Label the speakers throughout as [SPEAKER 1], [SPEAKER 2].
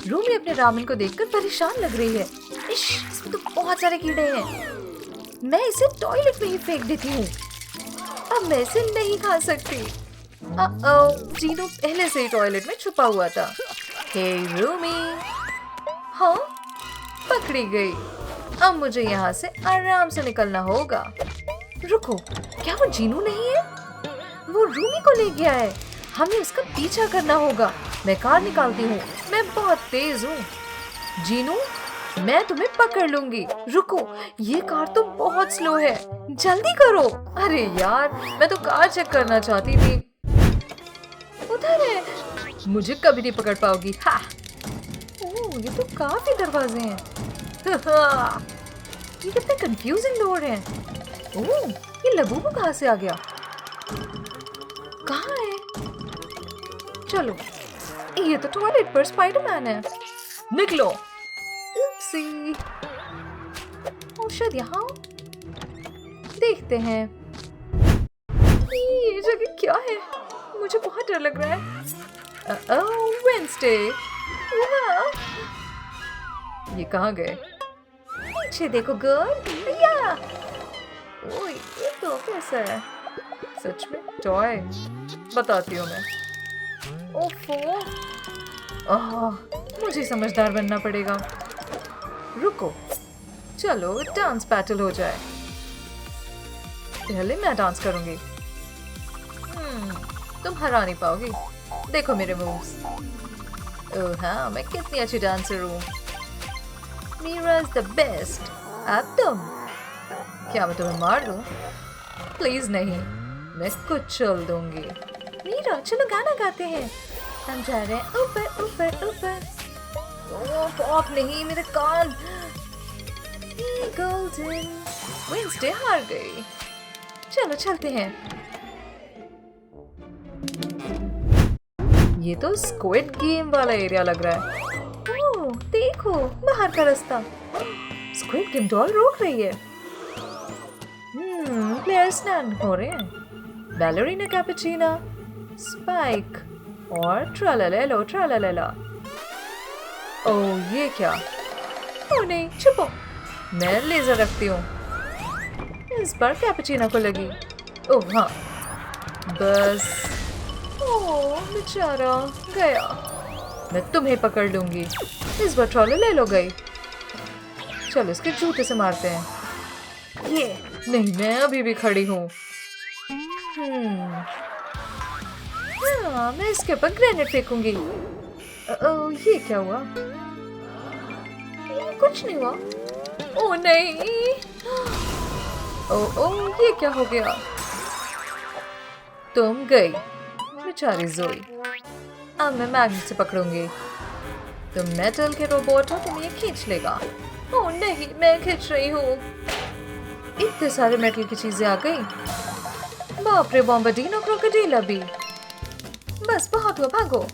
[SPEAKER 1] रूमी अपने रामेन को देखकर परेशान लग रही है। इश, इसमें तो बहुत सारे कीड़े हैं। मैं इसे टॉयलेट में ही फेंक देती हूँ। अब मैं इसे नहीं खा सकती। जीनू पहले से ही टॉयलेट में छुपा हुआ था। हे रूमी। हाँ, पकड़ी गई। अब मुझे यहाँ से आराम से निकलना होगा। रुको, क्या वो जीनू नहीं है? वो रूमी को ले गया है। हमें उसका पीछा करना होगा। मैं कार निकालती हूँ। मैं बहुत तेज हूँ। जीनू, मैं तुम्हें पकड़ लूंगी। रुको, ये कार तो बहुत स्लो है। जल्दी करो। अरे यार, मैं तो कार चेक करना चाहती थी। उधर है। मुझे कभी नहीं पकड़ पाओगी। हा। ओह, ये तो काफी दरवाजे हैं। ये कितने कंफ्यूजिंग डोर हैं। ओह, ये लबूबू कहाँ से आ गया? कहाँ है? चलो, ये तो टॉयलेट पर स्पाइडरमैन है। निकलो। उपसी। ओ, शायद यहाँ देखते हैं। ये जगह क्या है? मुझे बहुत डर लग रहा है। वेंसडे। ये कहाँ गए? पीछे देखो गर्ल। या ओए, ये तो कैसा है? सच में टॉय? बताती हूँ मैं। ओफो, मुझे समझदार बनना पड़ेगा। रुको, चलो डांस बैटल हो जाए। पहले मैं डांस करूंगी। तुम हरा नहीं पाओगी। देखो मेरे मूव्स। ओह हाँ, मैं कितनी अच्छी डांसर हूँ। Meera is the best. अब तुम। क्या मैं तुम्हें मार दूं? प्लीज नहीं, मैं कुछ चल दूंगी। मीरा, चलो गाना गाते हैं। हम जा रहे हैं ऊपर ऊपर ऊपर। ओह पॉप नहीं, मेरे कान। गोल्डन। वेंसडे हार गई। चलो चलते हैं। ये तो स्क्विड गेम वाला एरिया लग रहा है। ओह देखो, बाहर का रास्ता। स्क्विड गेम डॉल रोक रही है। प्लेयर्स स्नान हो रहे हैं। बैलरीना कैपुचिना, स्पाइक और ट्रालालेलो ट्रालालेला। ओह ये क्या? ओह नहीं, छुपो। मैं लेजर रखती हूँ। इस बार कैपुचिना को लगी। ओह हाँ, बस। ओह बेचारा गया। मैं तुम्हें पकड़ लूंगी। इस बार ट्रालालेलो गई। चलो इसके जूते से मारते हैं। ये नहीं, मैं अभी भी खड़ी हूँ। हाँ, मैं इसके ऊपर ग्रेनेड फेंकूंगी। ये क्या हुआ? ये कुछ नहीं हुआ। ओह नहीं। ओह ये क्या हो गया? तुम गई बेचारी जोई। अब मैं मैग्नेट से पकड़ूंगी। तुम मेटल के रोबोट हो, तुम ये खींच लेगा। ओह नहीं, मैं खींच रही हूँ। इतने सारे मेटल की चीजें आ गई। बाप रे, बॉम्बार्डिनो क्रोकोडाइल भी। बस बहुत हुआ, भागो।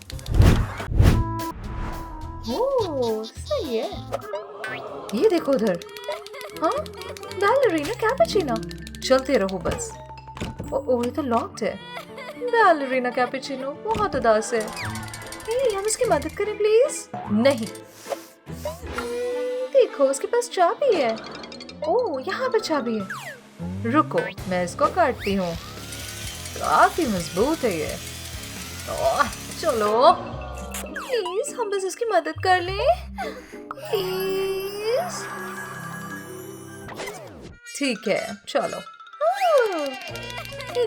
[SPEAKER 1] ओह सही है। ये देखो उधर। हाँ, बैलरीना कैपुचिना। चलते रहो बस। ओह ये तो लॉक्ड है। बैलरीना कैपुचिनो बहुत उदास है। हम उसकी मदद करें प्लीज? नहीं। देखो उसके पास चाबी है। ओह यहाँ पर चाबी है। रुको, मैं इसको काटती हूँ। काफी मजबूत है ये। चलो प्लीज, हम बस इसकी मदद कर लें प्लीज। ठीक है चलो।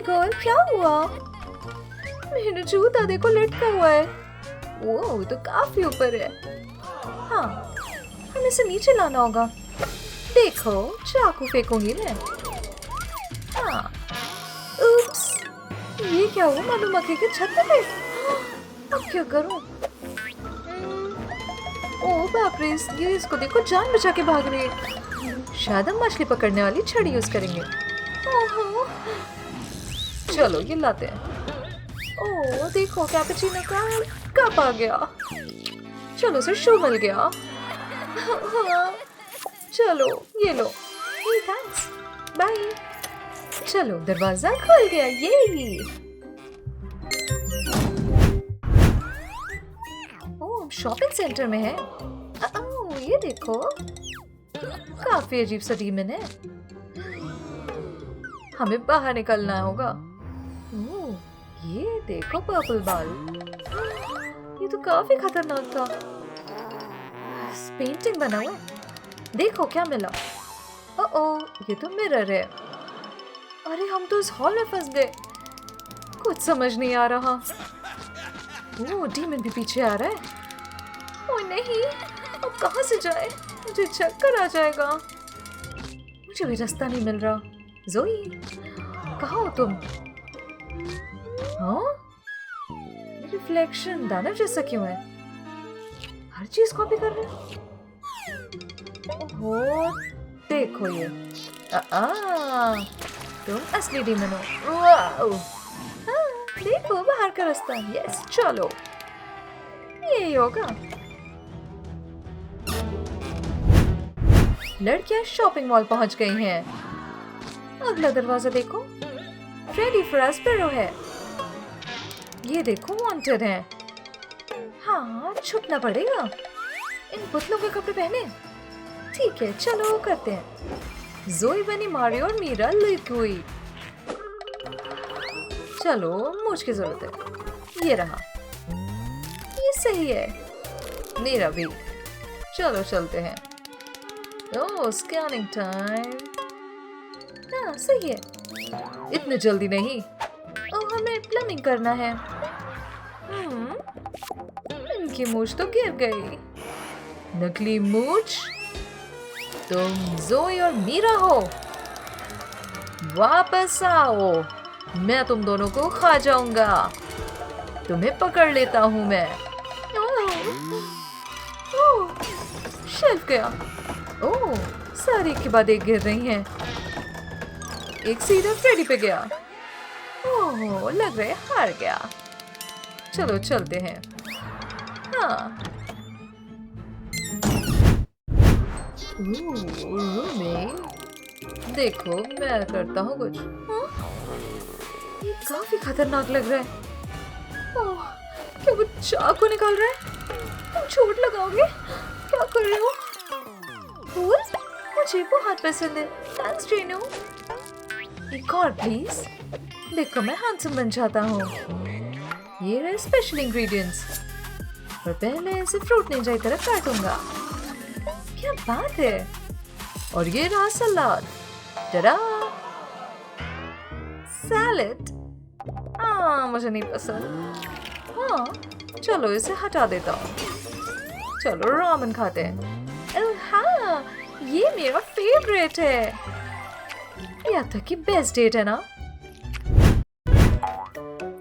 [SPEAKER 1] गोल क्या हुआ? मेरा जूता देखो लटका हुआ है। वो तो काफी ऊपर है। हाँ, हमें इसे नीचे लाना होगा। देखो चाकू फेंकूंगी मैं। हाँ, उप्स, ये क्या हुआ? मधुमक्खी के छत पे। अब क्या करूं? ओह बाप रे, ये इसको देखो, जान बचा के भाग रही है। शायद हम मछली पकड़ने वाली छड़ी यूज करेंगे। ओहो, चलो ये लाते हैं। ओह देखो, कैपुचिनो का कप आ गया। चलो उसे शो मिल गया। चलो ये लो। Thanks, bye. चलो दरवाजा खुल गया। ये शॉपिंग सेंटर में है। ये देखो, काफी अजीब सा डीमन है। हमें बाहर निकलना होगा। ये देखो पर्पल बाल, ये तो काफी खतरनाक था। पेंटिंग बना हुआ है, देखो क्या मिला। ओह, ये तो मिरर है। अरे हम तो इस हॉल में फंस गए, कुछ समझ नहीं आ रहा। ओह, डीमन भी पीछे आ रहा है। ओह नहीं, अब कहाँ से जाए, मुझे चक्कर आ जाएगा। मुझे भी रास्ता नहीं मिल रहा। ज़ोई, कहाँ हो तुम? हाँ, रिफ्लेक्शन दानव जैसा क्यों है? हर चीज कॉपी कर रहे हैं। ओहो, देखो ये। तुम असली डीमन हो। वाओ, देखो बाहर का रास्ता। यस, चलो, यही होगा। लड़कियां शॉपिंग मॉल पहुंच गई हैं। अगला दरवाजा देखो, फ्रेडी फ्रास्पेरो है। ये देखो, वांटेड है। हाँ, छुपना पड़ेगा। इन पुतलों के कपड़े पहने। ठीक है, चलो करते हैं। ज़ोई बनी मारियो और मीरा लिक हुई। चलो, मुझ की जरूरत है। ये रहा, ये सही है। मेरा भी। चलो चलते हैं। ओह, स्कैनिंग टाइम। हाँ, सही है। इतनी जल्दी नहीं। ओह, हमें प्लम्बिंग करना है। इनकी मूछ तो गिर गई। नकली मूछ? तुम ज़ोई और मीरा हो? वापस आओ, मैं तुम दोनों को खा जाऊंगा। तुम्हें पकड़ लेता हूं मैं। ओह, शेल्फ गया। ओह, सारी के बाद एक गिर रही हैं। एक सीधा फ्रेडी पे गया। ओह, लग रहा है हार गया। चलो चलते हैं। हाँ। देखो, मैं करता हूँ कुछ। ये काफी खतरनाक लग रहा है। ओह, क्या वो चाकू निकाल रहा है? तुम चोट लगाओगे? क्या कर रहे हो? मुझे बहुत पसंद है। थैंक्स ट्रेनो। एक और प्लीज। देखो, मैं हैंडसम बन जाता हूँ। ये रहे स्पेशल इंग्रेडिएंट्स। पर पहले इसे फ्रूट निंजा की तरफ काटूंगा। क्या बात है। और ये रहा सलाद। टडा! सैलेड? मुझे नहीं पसंद। हाँ, चलो इसे हटा देता हूँ। चलो रामेन खाते हैं। हाँ, ये मेरा फेवरेट है। यहाँ तक कि बेस्ट डेट है ना।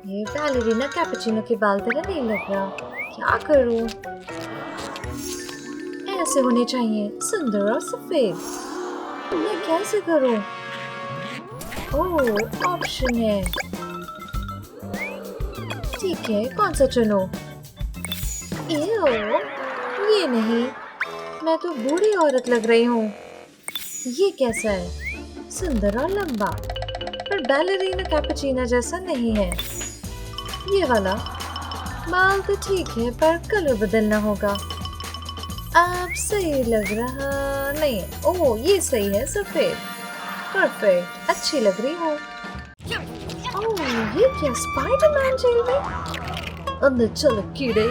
[SPEAKER 1] ये बैलेरिना कैपुचिनो के बाल तरह नहीं लग रहा। क्या करूं? ऐसे होने चाहिए, सुंदर और सफेद। मैं कैसे करूं? ओह, ऑप्शन है। ठीक है, कौन सा चुनो? ये नहीं, मैं तो बूढ़ी औरत लग रही हूँ। ये कैसा है? सुंदर और लंबा, पर बैलेरिना कैपुचिनो जैसा नहीं है। ये वाला बाल तो ठीक है, पर कलर बदलना होगा। अब सही लग रहा नहीं। ओह, ये सही है, सफेद। परफेक्ट, अच्छी लग रही हो। ओह, ये क्या स्पाइडरमैन जेल में? अंदर चलो कीड़े,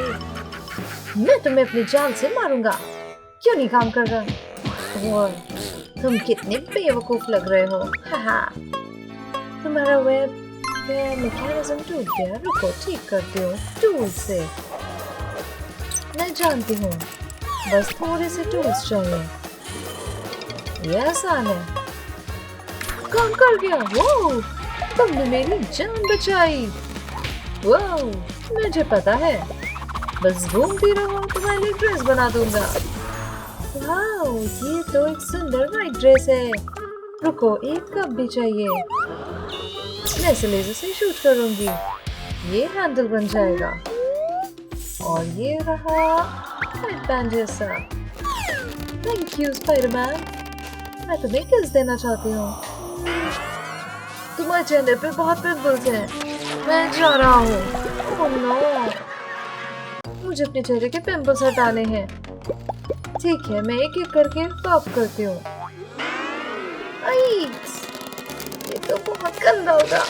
[SPEAKER 1] मैं तुम्हें अपनी जान से मारूंगा। क्यों नहीं काम कर रहा? और तुम कितने बेवकूफ लग रहे हो। हाहा, तुम्हारा वेब मैकेनिज्म टूट गया। रुको, ठीक करती हूँ टूल से। मैं जानती हूँ, बस थोड़े से टूल्स चाहिए। ये आसान है। काम कर गया। वो तुमने मेरी जान बचाई। वाह, मुझे पता है, बस घूमती रहो, तुम्हारे लिए ड्रेस बना दूंगा। वाह, ये तो एक सुंदर वाइट ड्रेस है। रुको, एक कप भी चाहिए। मैं इसे लेजर से शूट करूंगी। ये हैंडल बन जाएगा। और ये रहा हेडबैंड जैसा। Thank you Spiderman. मैं तुम्हें किस देना चाहती हूँ। तुम्हारे चेहरे पे बहुत पिंपल्स हैं। मैं जा रहा हूँ। ओह नो, मुझे अपने चेहरे के पिंपल्स हटाने हैं। ठीक है, मैं एक एक करके पॉप करती हूँ। ये तो बहुत गंदा होगा।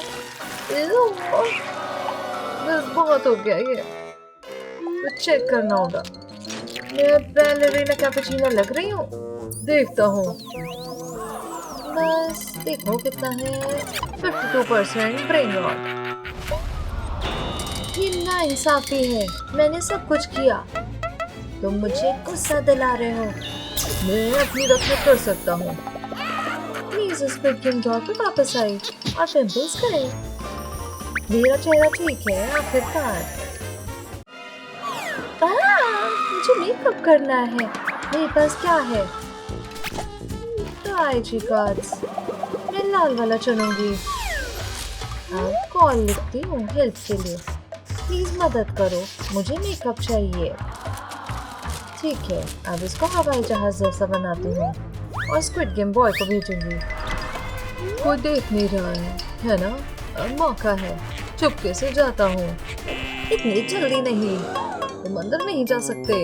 [SPEAKER 1] बस बहुत हो गया ये, तो चेक करना होगा। मैं बैलेरिना कैपुचिनो लग रही हूँ? देखता हूँ। बस देखो कितना है, 52% ब्रेन रॉट। ये नाइंसाफी है, मैंने सब कुछ किया, तुम मुझे गुस्सा दिला रहे हो। मैं अपनी रक्षा कर सकता हूँ। प्लीज उस स्क्विड गेम डॉल पे वापस आई और पिंपल्स करें। मेरा चेहरा ठीक है आखिरकार। मुझे मेकअप करना है। मेरे पास क्या है? IG cards. मैं लाल वाला चुनूंगी। अब कॉल लिखती हूँ हेल्प के लिए। प्लीज मदद करो, मुझे मेकअप चाहिए। ठीक है, अब इसको हवाई जहाज जैसा बनाती हूँ और स्क्विड गेम बॉय को भेजूंगी। कोई देख नहीं रहा है ना? अब मौका है, चुपके से जाता हूँ। इतनी जल्दी नहीं, तुम अंदर नहीं जा सकते।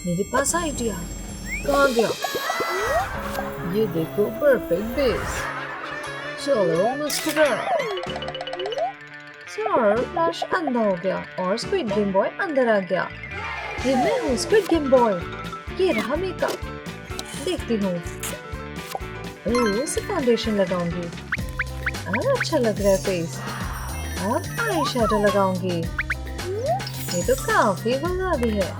[SPEAKER 1] मेरे पास आइडिया। कहाँ गया? ये देखो, परफेक्ट बेस। चलो मुस्कुराओ। सर, फ्लैश अंधा हो गया और स्क्विड गेम बॉय अंदर आ गया। ये मैं हूँ स्क्विड गेम बॉय। ये रहा मेकअप, देखती हूँ। इसे फाउंडेशन लगाऊंगी। अच्छा लग रहा है फेस। अब आई शैडो लगाऊंगी। ये तो काफी गुलाबी है।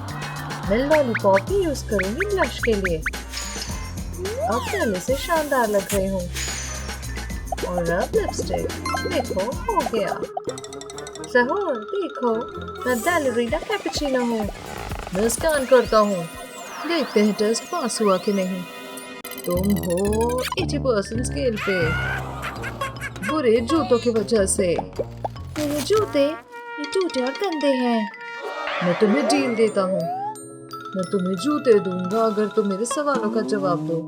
[SPEAKER 1] मैं लॉलीपॉप भी यूज करूंगी ब्लश के लिए। अब पहले से शानदार लग रही हूँ। और अब लिपस्टिक, देखो हो गया। सहूर देखो, मैं बैलेरिना कैपुचिनो हूँ। मैं स्कैन करता हूँ, देखते हैं टेस्ट पास हुआ कि नहीं। तुम हो 80% स्केल पे, बुरे जूतों की वजह से। मेरे जूते ये टूटे और गंदे हैं। मैं तुम्हें डील देता हूँ, मैं तुम्हें जूते दूंगा अगर तुम मेरे सवालों का जवाब दो।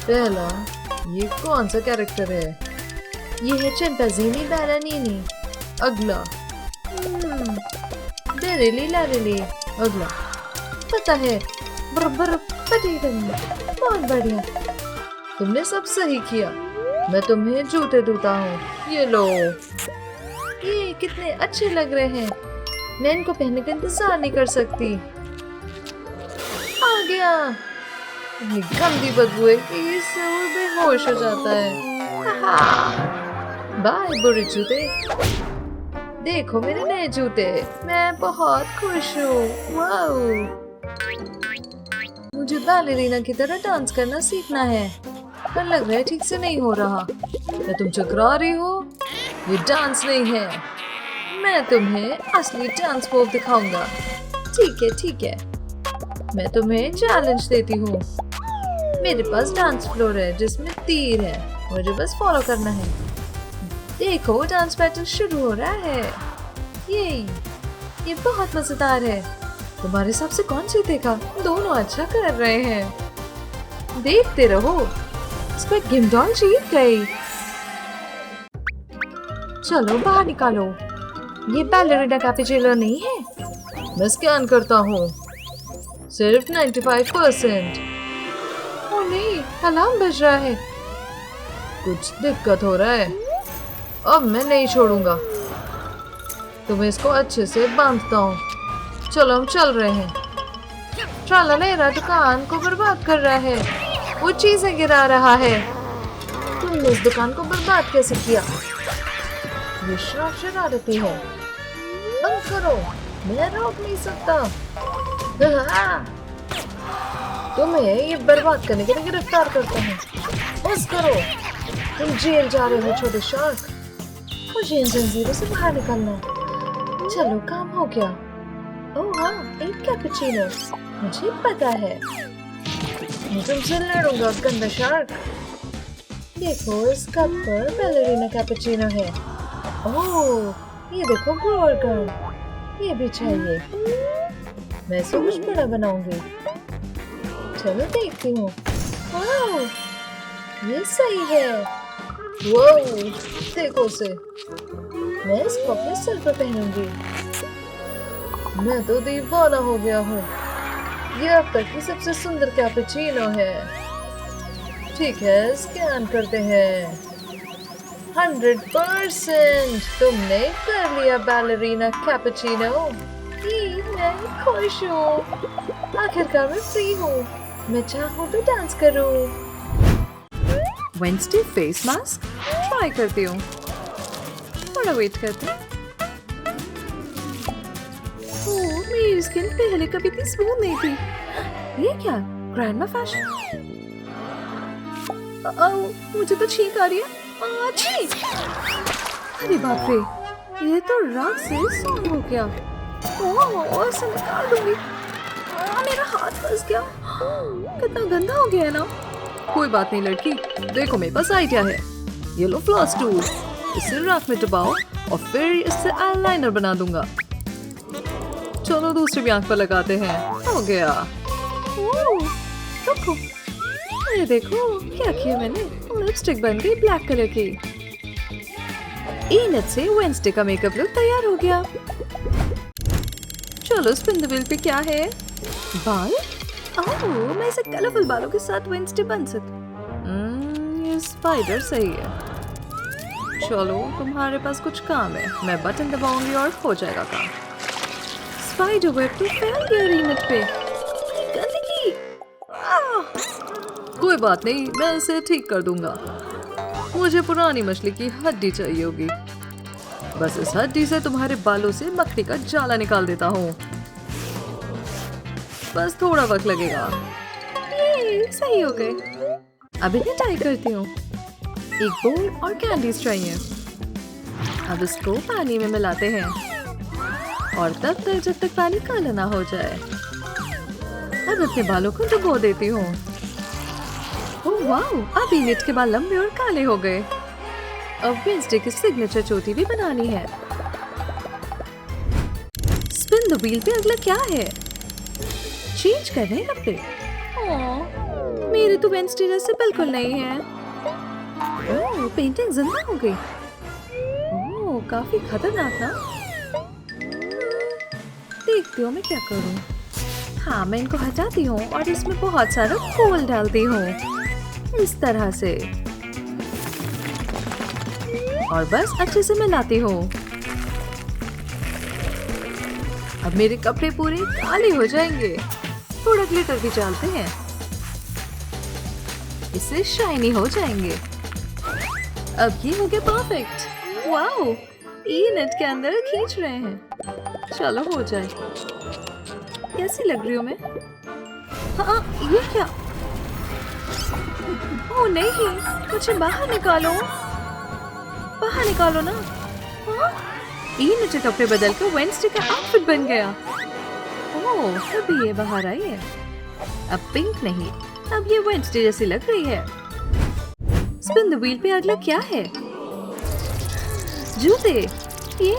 [SPEAKER 1] पहला, ये कौन सा कैरेक्टर है? ये है चिंपांजीनी बैलानीनी। अगला, बेरिली लैरिली। अगला, पता है, बरबर पटेगन। बहुत बढ़िया, तुमने सब सही किया। मैं तुम्हें जूते दूता हूँ, ये लो। ये कितने अच्छे लग रहे हैं, मैं इनको पहनने का इंतजार नहीं कर सकती। आ गया। ये गंदी बदबू है कि इससे वो बेहोश हो जाता है। बाय बुरे जूते। देखो मेरे नए जूते, मैं बहुत खुश हूँ। वाओ, मुझे बैलेरिना की तरह डांस करना सीखना है, पर लग रहा है ठीक से नहीं हो रहा। क्या तुम चकरा रही हो? ये डांस नहीं है, मैं तुम्हें असली डांस मूव दिखाऊंगा। ठीक है, मैं तुम्हें चैलेंज देती हूँ। मेरे पास डांस फ्लोर है जिसमें तीर है, मुझे बस फॉलो करना है। देखो डांस बैटल शुरू हो रहा है। ये बहुत मजेदार है। तुम्हारे हिसाब से कौन जीतेगा? दोनों अच्छा कर रहे हैं, देखते रहो। स्क्विड गेम डॉल जीत गई। चलो बाहर निकालो। ये बैलेरिना कैपुचिनो नहीं है। मैं स्कैन करता हूँ, सिर्फ 95%। ओ नहीं, अलार्म बज रहा है। कुछ दिक्कत हो रहा है। अब मैं नहीं छोड़ूंगा, तुम्हें इसको अच्छे से बांधता हूँ। चलो हम चल रहे हैं। ट्रालालेरा दुकान को बर्बाद कर रहा है, वो चीजें गिरा रहा है। तुमने इस दुकान को बर्बाद कैसे किया? ये शरारती है। बंद करो, मैं रोक नहीं सकता। तुम्हें ये बर्बाद करने के लिए गिरफ्तार करता हूँ। बस करो, तुम जेल जा रहे हो छोटे शार्क। मुझे इन जंजीरों से बाहर निकलना है। चलो काम हो गया। ओह हाँ, एक कैपुचिनो, मुझे पता है। मैं तुमसे लड़ूंगा गंदा शार्क। देखो इस कप पर बैलेरिना कैपुचिनो है। ओह, ये देखो बर्गर, ये भी चाहिए। मैं इसे कुछ बड़ा बनाऊंगी। चलो देखती हूँ। वाह, ये सही है। वाह, देखो उसे। मैं इसको अपने सर पर पहनूंगी। मैं तो दीवाना हो गया हूँ। ये अब तक की सबसे सुंदर कैपुचिनो है। ठीक है, स्कैन करते हैं। 100% तुमने कर लिया बैलरीना कैपुचिनो। मैं खुश हूँ। आखिरकार मैं फ्री हूँ। मैं चाहूँ तो डांस करूँ। वेडनेसडे फेस मास्क ट्राई करती हूँ। थोड़ा वेट करते हैं। ओह, मेरी स्किन पहले कभी इतनी स्मूथ नहीं थी। ये क्या? Grandma fashion? मुझे तो छींक आ रही है। छी! अरे बाप रे, ये तो राग से सॉन्ग हो गया। ओह, इसे निकाल दूंगी। मेरा हाथ फंस गया। कितना गंदा हो गया है ना। कोई बात नहीं लड़की, देखो मेरे पास आइडिया है। येलो फ्लॉस टूल, इसे राख में दबाओ और फिर इससे आईलाइनर बना दूंगा। चलो दूसरी भी आंख पर लगाते हैं। हो गया। रुको, ये देखो क्या किया मैंने। लिपस्टिक बन गई ब्लैक कलर की। इनट से वेडनेसडे का मेकअप लुक तैयार हो गया। चलो स्पिन द व्हील पे क्या है? बाल? ओह, मैं इसे कलरफुल बालों के साथ वेडनेसडे बन सकती। ये स्पाइडर सही है। चलो तुम्हारे पास कुछ काम है। मैं बटन दबाऊंगी और हो जाएगा काम। स्पाइडर वेब तो फैल गया रीनट पे। गंदगी। कोई बात नहीं, मैं इसे ठीक कर दूंगा। मुझे पुरानी मछली की हड्डी चाहिए होगी। बस इस हड्डी से तुम्हारे बालों से मक्खी का जाला निकाल देता हूँ। बस थोड़ा वक्त लगेगा। ये सही हो गए। अब इन्हें टाई करती हूँ। एक बोल और कैंडीज चाहिए। अब इसको पानी में मिलाते हैं और तब तक जब तक पानी काला ना हो जाए। अब अपने बालों को डुबो देती हूँ। ओह वाह, अब इनट के बाल लंबे और काले हो गए। अब वेडनेसडे की सिग्नेचर चोटी भी बनानी है। स्पिन द व्हील पे अगला क्या है? चेंज कर रहे हैं कपड़े। ओह, मेरे तो वेडनेसडे जैसे बिल्कुल नहीं है। ओह, पेंटिंग जिंदा हो गई। ओह, काफी खतरनाक ना। देखती हूँ मैं क्या करूँ। हाँ, मैं इनको हटाती हूँ और इसमें बहुत सारा कोल डालती हूँ इस तरह से और बस अच्छे से मिलाती हूँ। अब मेरे कपड़े पूरे काले हो जाएंगे। थोड़ा ग्लिटर भी डालते हैं, इससे शाइनी हो जाएंगे। अब ये हो गया परफेक्ट। वाओ, इनट के अंदर खींच रहे हैं। चलो हो जाए। कैसी लग रही हूँ मैं? हाँ, ये क्या? ओह नहीं, मुझे बाहर निकालो। बाहर निकालो ना। हाँ? इनट कपड़े बदल कर वेडनेसडे का आउटफिट बन गया। ओह, तभी ये बाहर आई है। अब पिंक नहीं, अब ये वेडनेसडे जैसी लग रही है। स्पिन द व्हील पे अगला क्या है? जूते। ये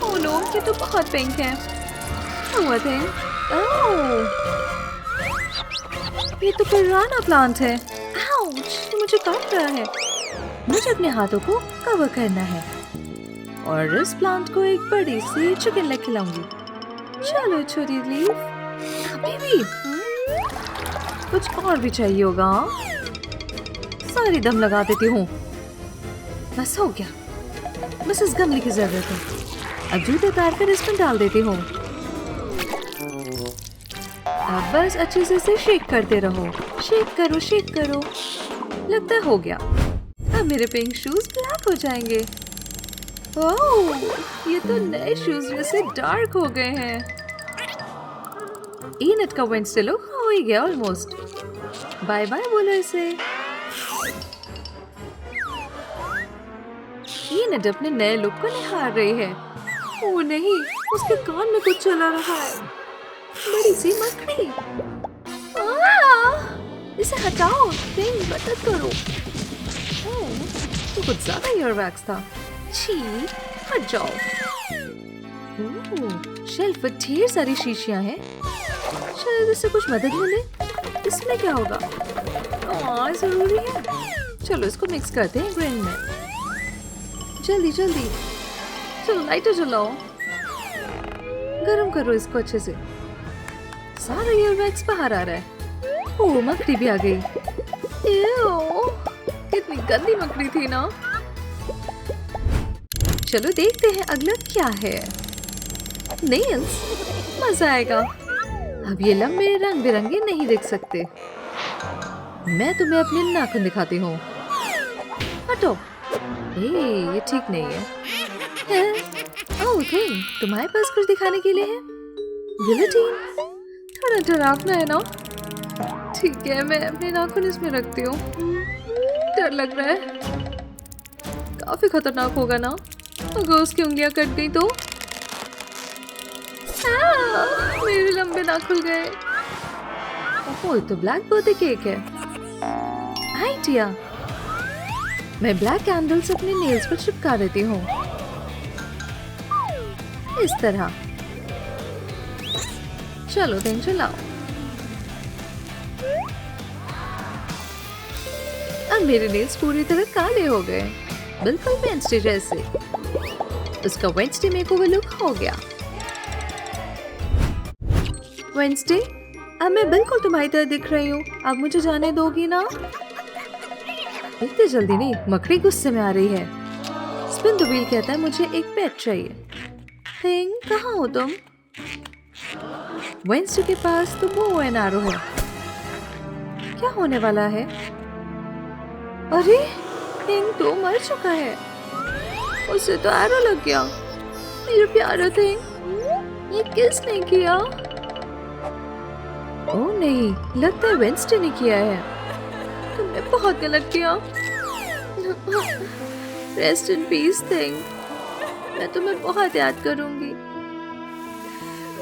[SPEAKER 1] ओह नो, ये तो बहुत पिंक है। हुआ थे। ओह, ये तो पिराना प्लांट है। आउच, ये मुझे काट रहा है। मुझे अपने हाथों को कवर करना है और इस प्लांट को एक बड़ी सी चिकन लेग खिलाऊंगी। चलो छोटी लीफ, अभी भी कुछ और भी चाहिए होगा। सारी दम लगा देती हूँ। बस हो गया। बस इस गमले की जरूरत है। अब जूते उतार कर इसमें डाल देती हूँ। अब बस अच्छे से इसे शेक करते रहो। शेक करो, शेक करो। लगता है हो गया। अब मेरे पिंक शूज ब्लैक हो जाएंगे। ओह, ये तो नए शूज जैसे डार्क हो गए हैं। इनट का वेडनेसडे लुक हो ही गया ऑलमोस्ट। बाय बाय बोलो इसे। इनट अपने नए लुक को निहार रही है। ओह नहीं, उसके कान में कुछ चला रहा है। बड़ी सी मकड़ी। इसे हटाओ, नहीं मदद करो। तो कुछ ज्यादा ईयर वैक्स था। छी, हट जाओ। शेल्फ पर ढेर सारी शीशियां हैं। शायद इससे कुछ मदद मिले। इसमें क्या होगा? जरूरी है। चलो इसको मिक्स करते हैं ग्रिल में। जल्दी जल्दी, चलो लाइटर जलाओ। गरम करो इसको अच्छे से। सारा ईयरवैक्स बाहर आ रहा है। ओह, मकड़ी भी आ गई। एओ, कितनी गंदी मकड़ी थी ना। चलो देखते हैं अगला क्या है। नेल्स, मजा आएगा। अब ये लंबे रंग बिरंगे नहीं दिख सकते। मैं तुम्हें अपने नाखून दिखाती हूँ। हटो। ये ठीक नहीं है। ओह, तुम्हारे पास कुछ दिखाने के लिए है? गिलोटीन, थोड़ा डरावना है ना? ठीक है, मैं अपने नाखून इसमें रखती हूँ। डर लग रहा है। काफी खतरनाक होगा ना अगर उसकी उंगलियां कट गई तो? मेरे लंबे नाखून गए। ओह, ये तो ब्लैक बर्थडे केक है। आइडिया, मैं ब्लैक कैंडल्स अपने नेल्स पर चिपका देती हूँ इस तरह। चलो दिन चलाओ। अब मेरे नेल्स पूरी तरह काले हो गए, बिल्कुल वेंसडे जैसे। उसका वेंसडे मेकओवर लुक हो गया। वेंसडे, अब मैं बिल्कुल तुम्हारी तरह दिख रही हूँ। अब मुझे जाने दोगी ना? इतनी जल्दी नहीं, मकड़ी गुस्से में आ रही है। स्पिन द व्हील कहता है मुझे एक पेट चाहिए। थिंग, कहाँ हो तुम? वेंसडे के पास तो बो एंड एरो है। क्या होने वाला है? अरे, थिंग तो मर चुका है। उसे तो एरो लग गया। मेरा प्यारा थिंग, ये किसने किया? ओह नहीं, लगता है वेंसडे ने किया है। तुमने बहुत गलत किया। रेस्ट इन पीस थिंग, मैं तुम्हें बहुत याद करूंगी।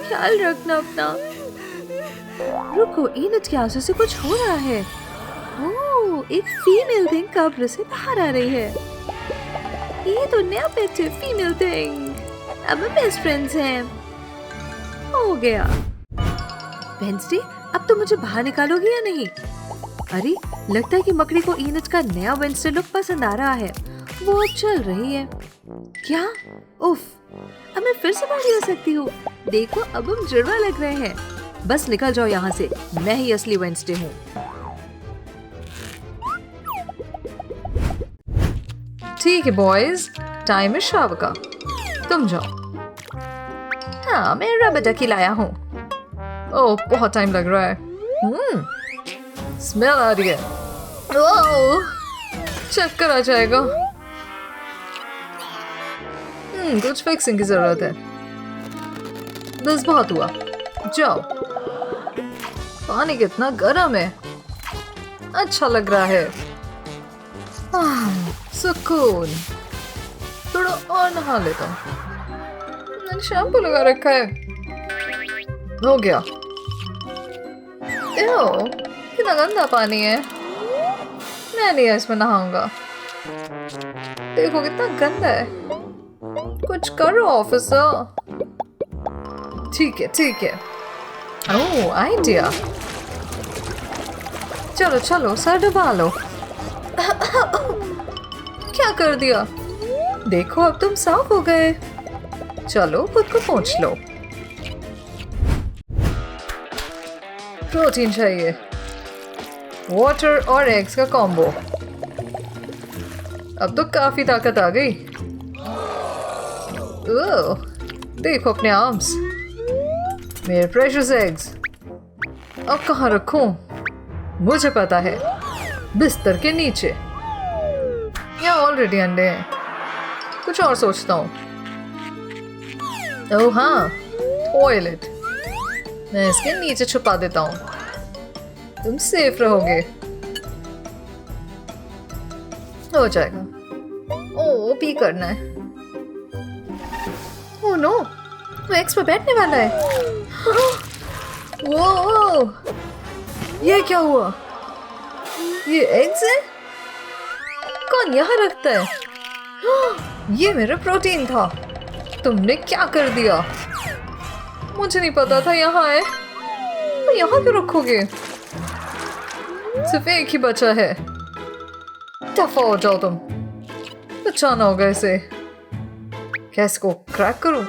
[SPEAKER 1] ख्याल रखना अपना। रुको, इनट के आंसू से कुछ हो रहा है। ओह, एक फीमेल थिंग कब्र से बाहर आ रही है। ये तो नया पेट है, फीमेल थिंग। अब हम बेस्ट फ्रेंड्स हैं। हो गया। वेंसडे, अब तो मुझे बाहर निकालोगी या नहीं? अरे, लगता है कि मकड़ी को इनट का नया वेंसडे लुक पसंद आ रहा है। वो चल रही है। क्या? उफ, अब मैं फिर से बाहर आ सकती हूँ। देखो, अब हम जुड़वा लग रहे हैं। बस निकल जाओ यहाँ से, मैं ही असली वेंसडे हूँ। ठीक है बॉयज, टाइम है शावर का। तुम जाओ। हाँ, मैं रबर डकी लाया हूँ। ओह, बहुत टाइम लग रहा है। स्मेल आ रही है। ओह, चक्कर आ जाएगा। कुछ फिक्सिंग की जरूरत है। बस बहुत हुआ। जाओ। पानी कितना गर्म है। अच्छा लग रहा है। सुकून। थोड़ा और नहा लेता हूँ। मैंने शैम्पू लगा रखा है। हो गया। कितना गंदा पानी है। मैं नहीं इसमें नहाऊंगा। देखो कितना गंदा है। कुछ करो ऑफिसर। ठीक है, ठीक है। ओह, आइडिया। चलो चलो, सर डुबा लो। क्या कर दिया? देखो, अब तुम साफ हो गए। चलो, खुद को पोंछ लो। प्रोटीन चाहिए। वाटर और एग्स का कॉम्बो। अब तो काफी ताकत आ गई। ओह, देखो अपने आर्म्स। मेरे प्रेशियस एग्स। अब कहाँ रखूं? मुझे पता है, बिस्तर के नीचे। यहाँ ऑलरेडी अंडे हैं। कुछ और सोचता हूँ। ओह हाँ, टॉयलेट। मैं इसके नीचे छुपा देता हूँ। तुम सेफ रहोगे। हो जाएगा। ओह, पी करना है। ओह नो, वो एक्स पर बैठने वाला है। वो, ये क्या हुआ? ये एग्स है? कौन यहाँ रखता है? ये मेरा प्रोटीन था। तुमने क्या कर दिया? मुझे नहीं पता था यहाँ है। तो यहाँ क्यों रखोगे? सिर्फ एक ही बचा है। दफा हो जाओ तुम। बचाना होगा इसे। कैसे को क्रैक करूं?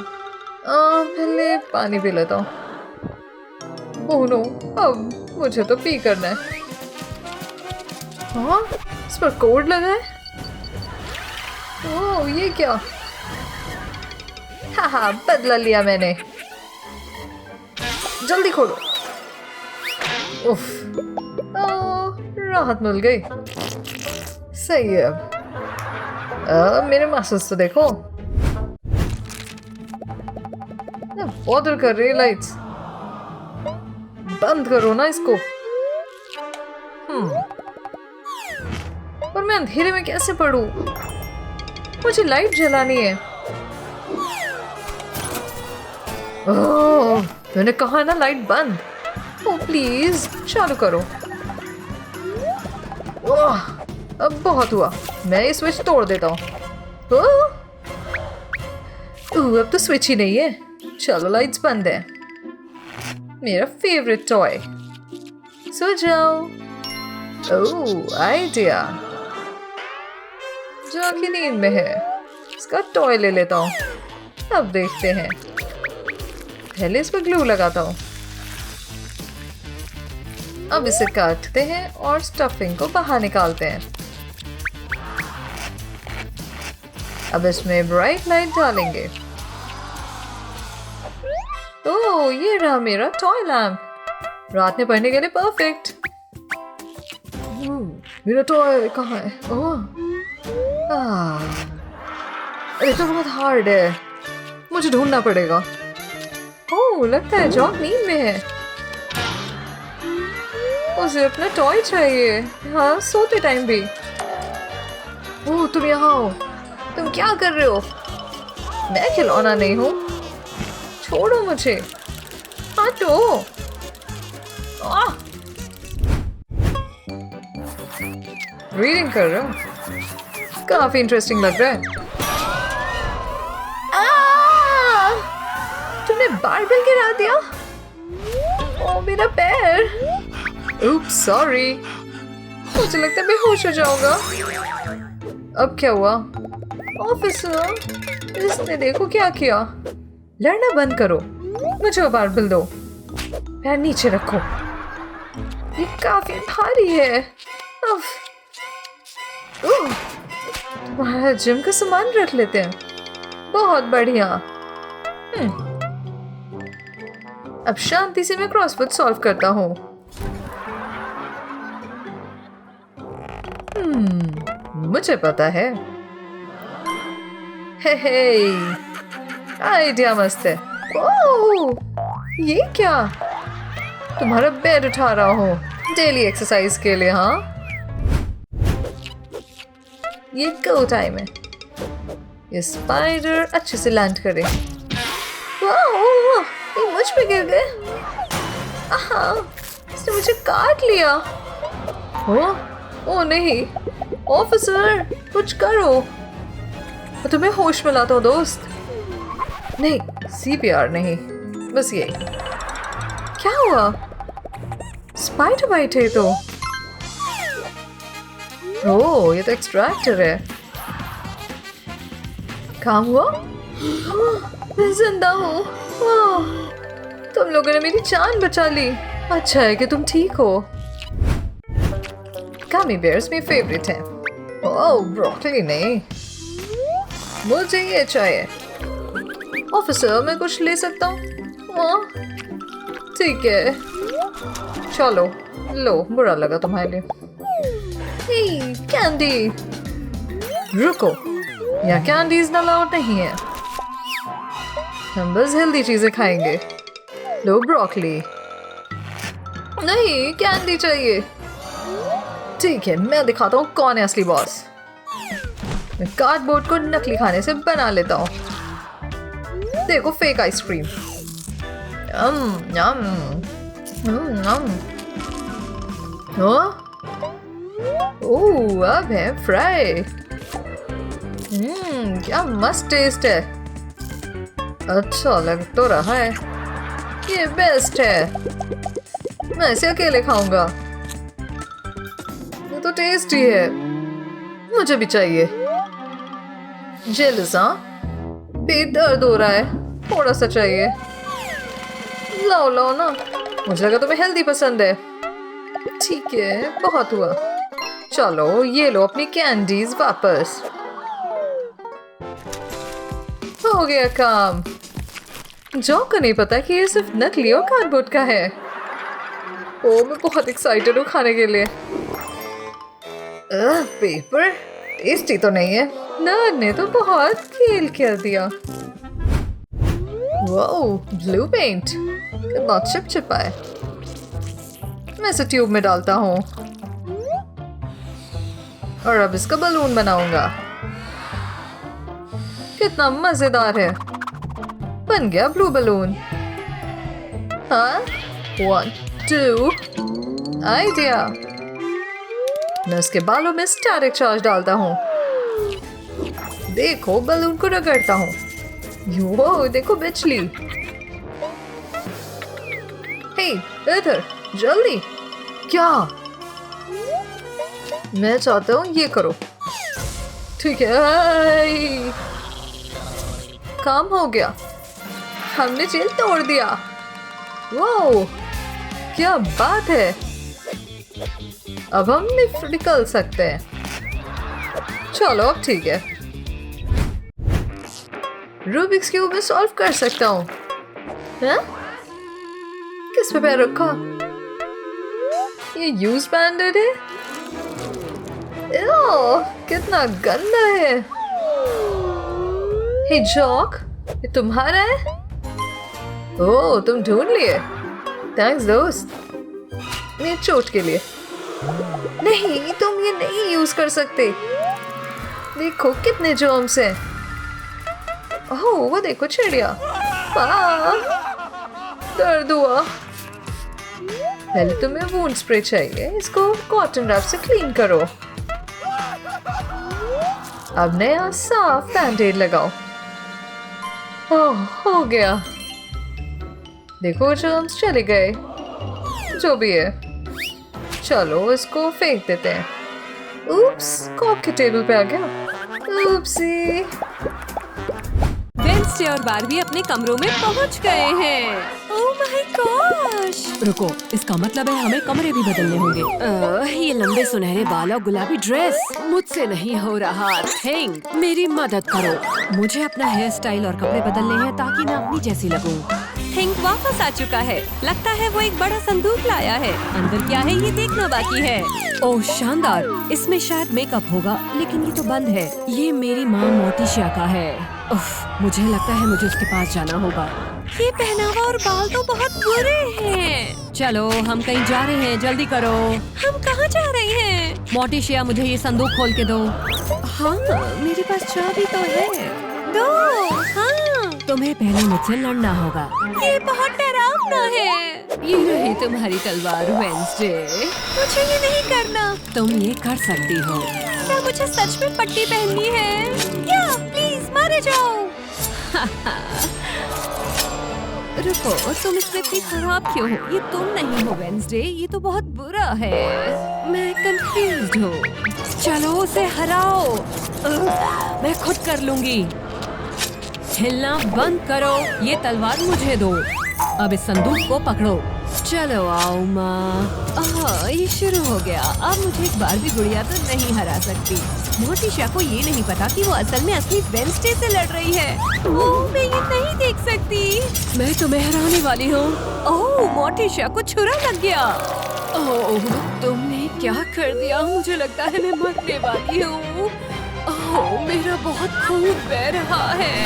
[SPEAKER 1] पहले पानी पी लेता हूँ। ओह नो, अब मुझे तो पी करना है। हाँ, इस पर कोड लगा है। ओह, ये क्या? हाँ, बदला लिया मैंने। जल्दी खोलो। उफ, राहत मिल गई। सही है। मेरे मसल्स तो देखो। बॉदर कर रही है लाइट्स। बंद करो ना इसको। पर मैं अंधेरे में कैसे पढूं? मुझे लाइट जलानी है। ओह, मैंने कहा ना लाइट बंद। ओह प्लीज चालू करो। ओह, अब बहुत हुआ। मैं ये स्विच तोड़ देता हूँ। अब तो स्विच ही नहीं है। चलो लाइट्स बंद है। मेरा फेवरेट टॉय। सो जाओ। Oh idea. जो कि नींद में है, इसका टॉय ले लेता हूँ। अब देखते हैं। पहले इस पर ग्लू लगाता हूँ। अब इसे काटते हैं और स्टफिंग को बाहर निकालते हैं। अब इसमें ब्राइट लाइट डालेंगे। ओह, ये रहा मेरा टॉय लैम्प। रात में पढ़ने के लिए परफेक्ट। मेरा टॉय कहाँ है? ओह, ये तो बहुत हार्ड है। मुझे ढूंढना पड़ेगा। ओह, लगता है जॉक नींद में है। उसे अपना टॉय चाहिए। हाँ, सोते टाइम भी। ओह, तुम यहाँ हो। तुम क्या कर रहे हो? मैं खिलौना नहीं हूँ। छोड़ो मुझे। हटो। रीडिंग कर रहे हो? काफी इंटरेस्टिंग लग रहा है। तुमने बारबेल गिरा दिया। ओह, मेरा पैर। Oops, sorry. मुझे लगता है मैं होश हो जाऊंगा। अब क्या हुआ? ऑफिसर, इसने देखो क्या किया। लड़ना बंद करो। मुझे वो बारबेल दो। पैर नीचे रखो। ये काफी भारी है। तुम्हारा जिम का सामान रख लेते हैं। बहुत बढ़िया। अब शांति से मैं क्रॉसवर्ड सॉल्व करता हूँ। मुझे पता है। हे, आइडिया मस्त है। ओह, ये क्या? तुम्हारा बेड उठा रहा हूँ डेली एक्सरसाइज के लिए। हाँ, ये गो टाइम है। ये स्पाइडर अच्छे से लैंड करे। वाह, ये मुझ पे गिर गए। इसने मुझे काट लिया। ओह नहीं, ऑफिसर कुछ करो। मैं तुम्हें होश में लाता हूँ दोस्त। नहीं, CPR नहीं, बस ये। क्या हुआ? स्पाइडर बाइट है तो। ओह, ये तो एक्सट्रैक्टर है। काम हुआ? मैं जिंदा हूँ। तुम लोगों ने मेरी जान बचा ली। अच्छा है कि तुम ठीक हो। गमी बेयर्स मेरे फेवरेट हैं। ओह, ब्रोकली नहीं, मुझे ये चाहिए। ऑफिसर, मैं कुछ ले सकता हूँ? ठीक है, चलो लो। बुरा लगा तुम्हारे लिए। कैंडी। रुको, यहाँ कैंडीज अलाउड नहीं है। हम बस हेल्दी चीजें खाएंगे। लो ब्रोकली। नहीं, कैंडी चाहिए। ठीक है, मैं दिखाता हूँ कौन है असली बॉस। मैं कार्डबोर्ड को नकली खाने से बना लेता हूँ। देखो, फेक आइसक्रीम। ओह, अब है फ्राई। क्या मस्त टेस्ट है। अच्छा लग तो रहा है। ये बेस्ट है। मैं इसे अकेले खाऊंगा। ये तो टेस्टी है। मुझे भी चाहिए। जेलस, हाँ? पेट दर्द हो रहा है। थोड़ा सा चाहिए। लाओ लाओ ना, मुझे लगा तुम्हें हेल्दी पसंद है। ठीक है, बहुत हुआ। चलो ये लो अपनी कैंडीज वापस। हो गया काम। जो को नहीं पता कि ये सिर्फ नकली और कार्डबोर्ड का है। ओ मैं बहुत एक्साइटेड हूँ खाने के लिए। पेपर टेस्टी तो नहीं है। नर्ड ने तो बहुत खेल कर दिया। वाओ ब्लू पेंट कितना चिपचिपा है। मैं इसे ट्यूब में डालता हूँ और अब इसका बलून बनाऊंगा। कितना मजेदार है। बन गया ब्लू बलून। हाँ 1 2 आइडिया। मैं उसके बालों में स्टैटिक चार्ज डालता हूँ। देखो बलून को रगड़ता हूँ। यो देखो बिजली। हे इधर जल्दी। क्या? मैं चाहता हूँ ये करो। ठीक है काम हो गया। हमने जेल तोड़ दिया। वाओ क्या बात है। अब हम निकल सकते हैं। चलो अब ठीक है। रूबिक्स क्यूब में सॉल्व कर सकता हूँ। किस पे पैर रखा? ये यूज बैंडेड है। कितना गंदा है। हे जॉक ये तुम्हारा है? ओह तुम ढूंढ लिए। थैंक्स दोस्त मेरी चोट के लिए। नहीं तुम ये नहीं यूज कर सकते। देखो कितने जर्म्स हैं। ओह वो देखो चिड़िया। दर्द हुआ। पहले तुम्हें वूंड स्प्रे चाहिए। इसको कॉटन रैप से क्लीन करो। अब नया साफ बैंडेड लगाओ। ओह हो गया। देखो जर्म्स चले गए। जो भी है चलो इसको फेंक देते हैं। उप्स कॉक के टेबल पे आ गया। उप्सी।
[SPEAKER 2] वेडनेसडे और बारबी अपने कमरों में पहुंच गए हैं। Oh my gosh.
[SPEAKER 3] रुको इसका मतलब है हमें कमरे भी बदलने होंगे। ये लंबे सुनहरे बाल और गुलाबी ड्रेस मुझसे नहीं हो रहा। थिंक मेरी मदद करो। मुझे अपना हेयर स्टाइल और कपड़े बदलने हैं ताकि मैं अपनी जैसी लगूं।
[SPEAKER 2] थिंक वापस आ चुका है। लगता है वो एक बड़ा संदूक लाया है। अंदर क्या है ये देखना बाकी है।
[SPEAKER 3] ओह शानदार। इसमें शायद मेकअप होगा लेकिन ये तो बंद है। ये मेरी माँ मोटिशिया का है। उफ, मुझे लगता है मुझे उसके पास जाना होगा।
[SPEAKER 2] ये पहनावा और बाल तो बहुत बुरे हैं।
[SPEAKER 3] चलो हम कहीं जा रहे हैं, जल्दी करो।
[SPEAKER 2] हम कहाँ जा रहे हैं?
[SPEAKER 3] मोटिशिया मुझे ये संदूक खोल के दो।
[SPEAKER 2] हाँ मेरे पास चाबी तो है। दो। हाँ
[SPEAKER 3] तुम्हें पहले मुझसे लड़ना होगा।
[SPEAKER 2] ये बहुत डरावना है।
[SPEAKER 3] ये रही तुम्हारी तलवार वेडनेसडे।
[SPEAKER 2] मुझे ये नहीं करना।
[SPEAKER 3] तुम ये कर सकती हो।
[SPEAKER 2] क्या मुझे सच में पट्टी पहननी है? क्या प्लीज मारे जाओ।
[SPEAKER 3] रुको तुम इसमें इतनी खराब क्यों हो? ये तुम नहीं हो वेडनेसडे। ये तो बहुत बुरा है। मैं कंफ्यूज्ड हूँ। चलो उसे हराओ। मैं खुद कर लूंगी। हिलना बंद करो। ये तलवार मुझे दो। अब इस संदूक को पकड़ो। चलो आओ माँ। ये शुरू हो गया। अब मुझे एक बार भी गुड़िया तो नहीं हरा सकती। मोटिशिया को ये नहीं पता कि वो असल में असली वेडनेसडे से लड़ रही है।
[SPEAKER 2] ओह मैं ये नहीं देख सकती।
[SPEAKER 3] मैं तुम्हें हराने वाली हूँ।
[SPEAKER 2] ओह मोटिशिया को छुरा लग गया।
[SPEAKER 3] ओह तुमने क्या कर दिया? मुझे लगता है मैं मरने वाली हूँ। ओह मेरा बहुत खून बह रहा है।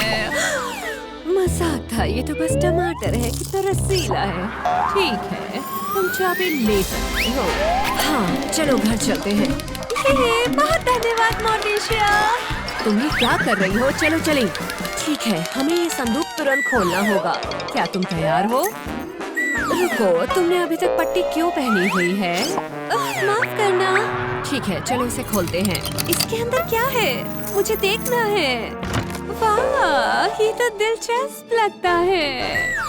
[SPEAKER 3] मजाक था। ये तो बस टमाटर है। कितना रसीला है। ठीक है तुम चाबी ले सकते हो। हाँ चलो घर चलते हैं।
[SPEAKER 2] बहुत धन्यवाद मोटिशिया।
[SPEAKER 3] तुम ये क्या कर रही हो? चलो चलें। ठीक है हमें ये संदूक तुरंत खोलना होगा। क्या तुम तैयार हो? रुको तुमने अभी तक पट्टी क्यों पहनी हुई है?
[SPEAKER 2] माफ करना।
[SPEAKER 3] ठीक है चलो इसे खोलते हैं।
[SPEAKER 2] इसके अंदर क्या है? मुझे देखना है। वाह ये तो दिलचस्प लगता है।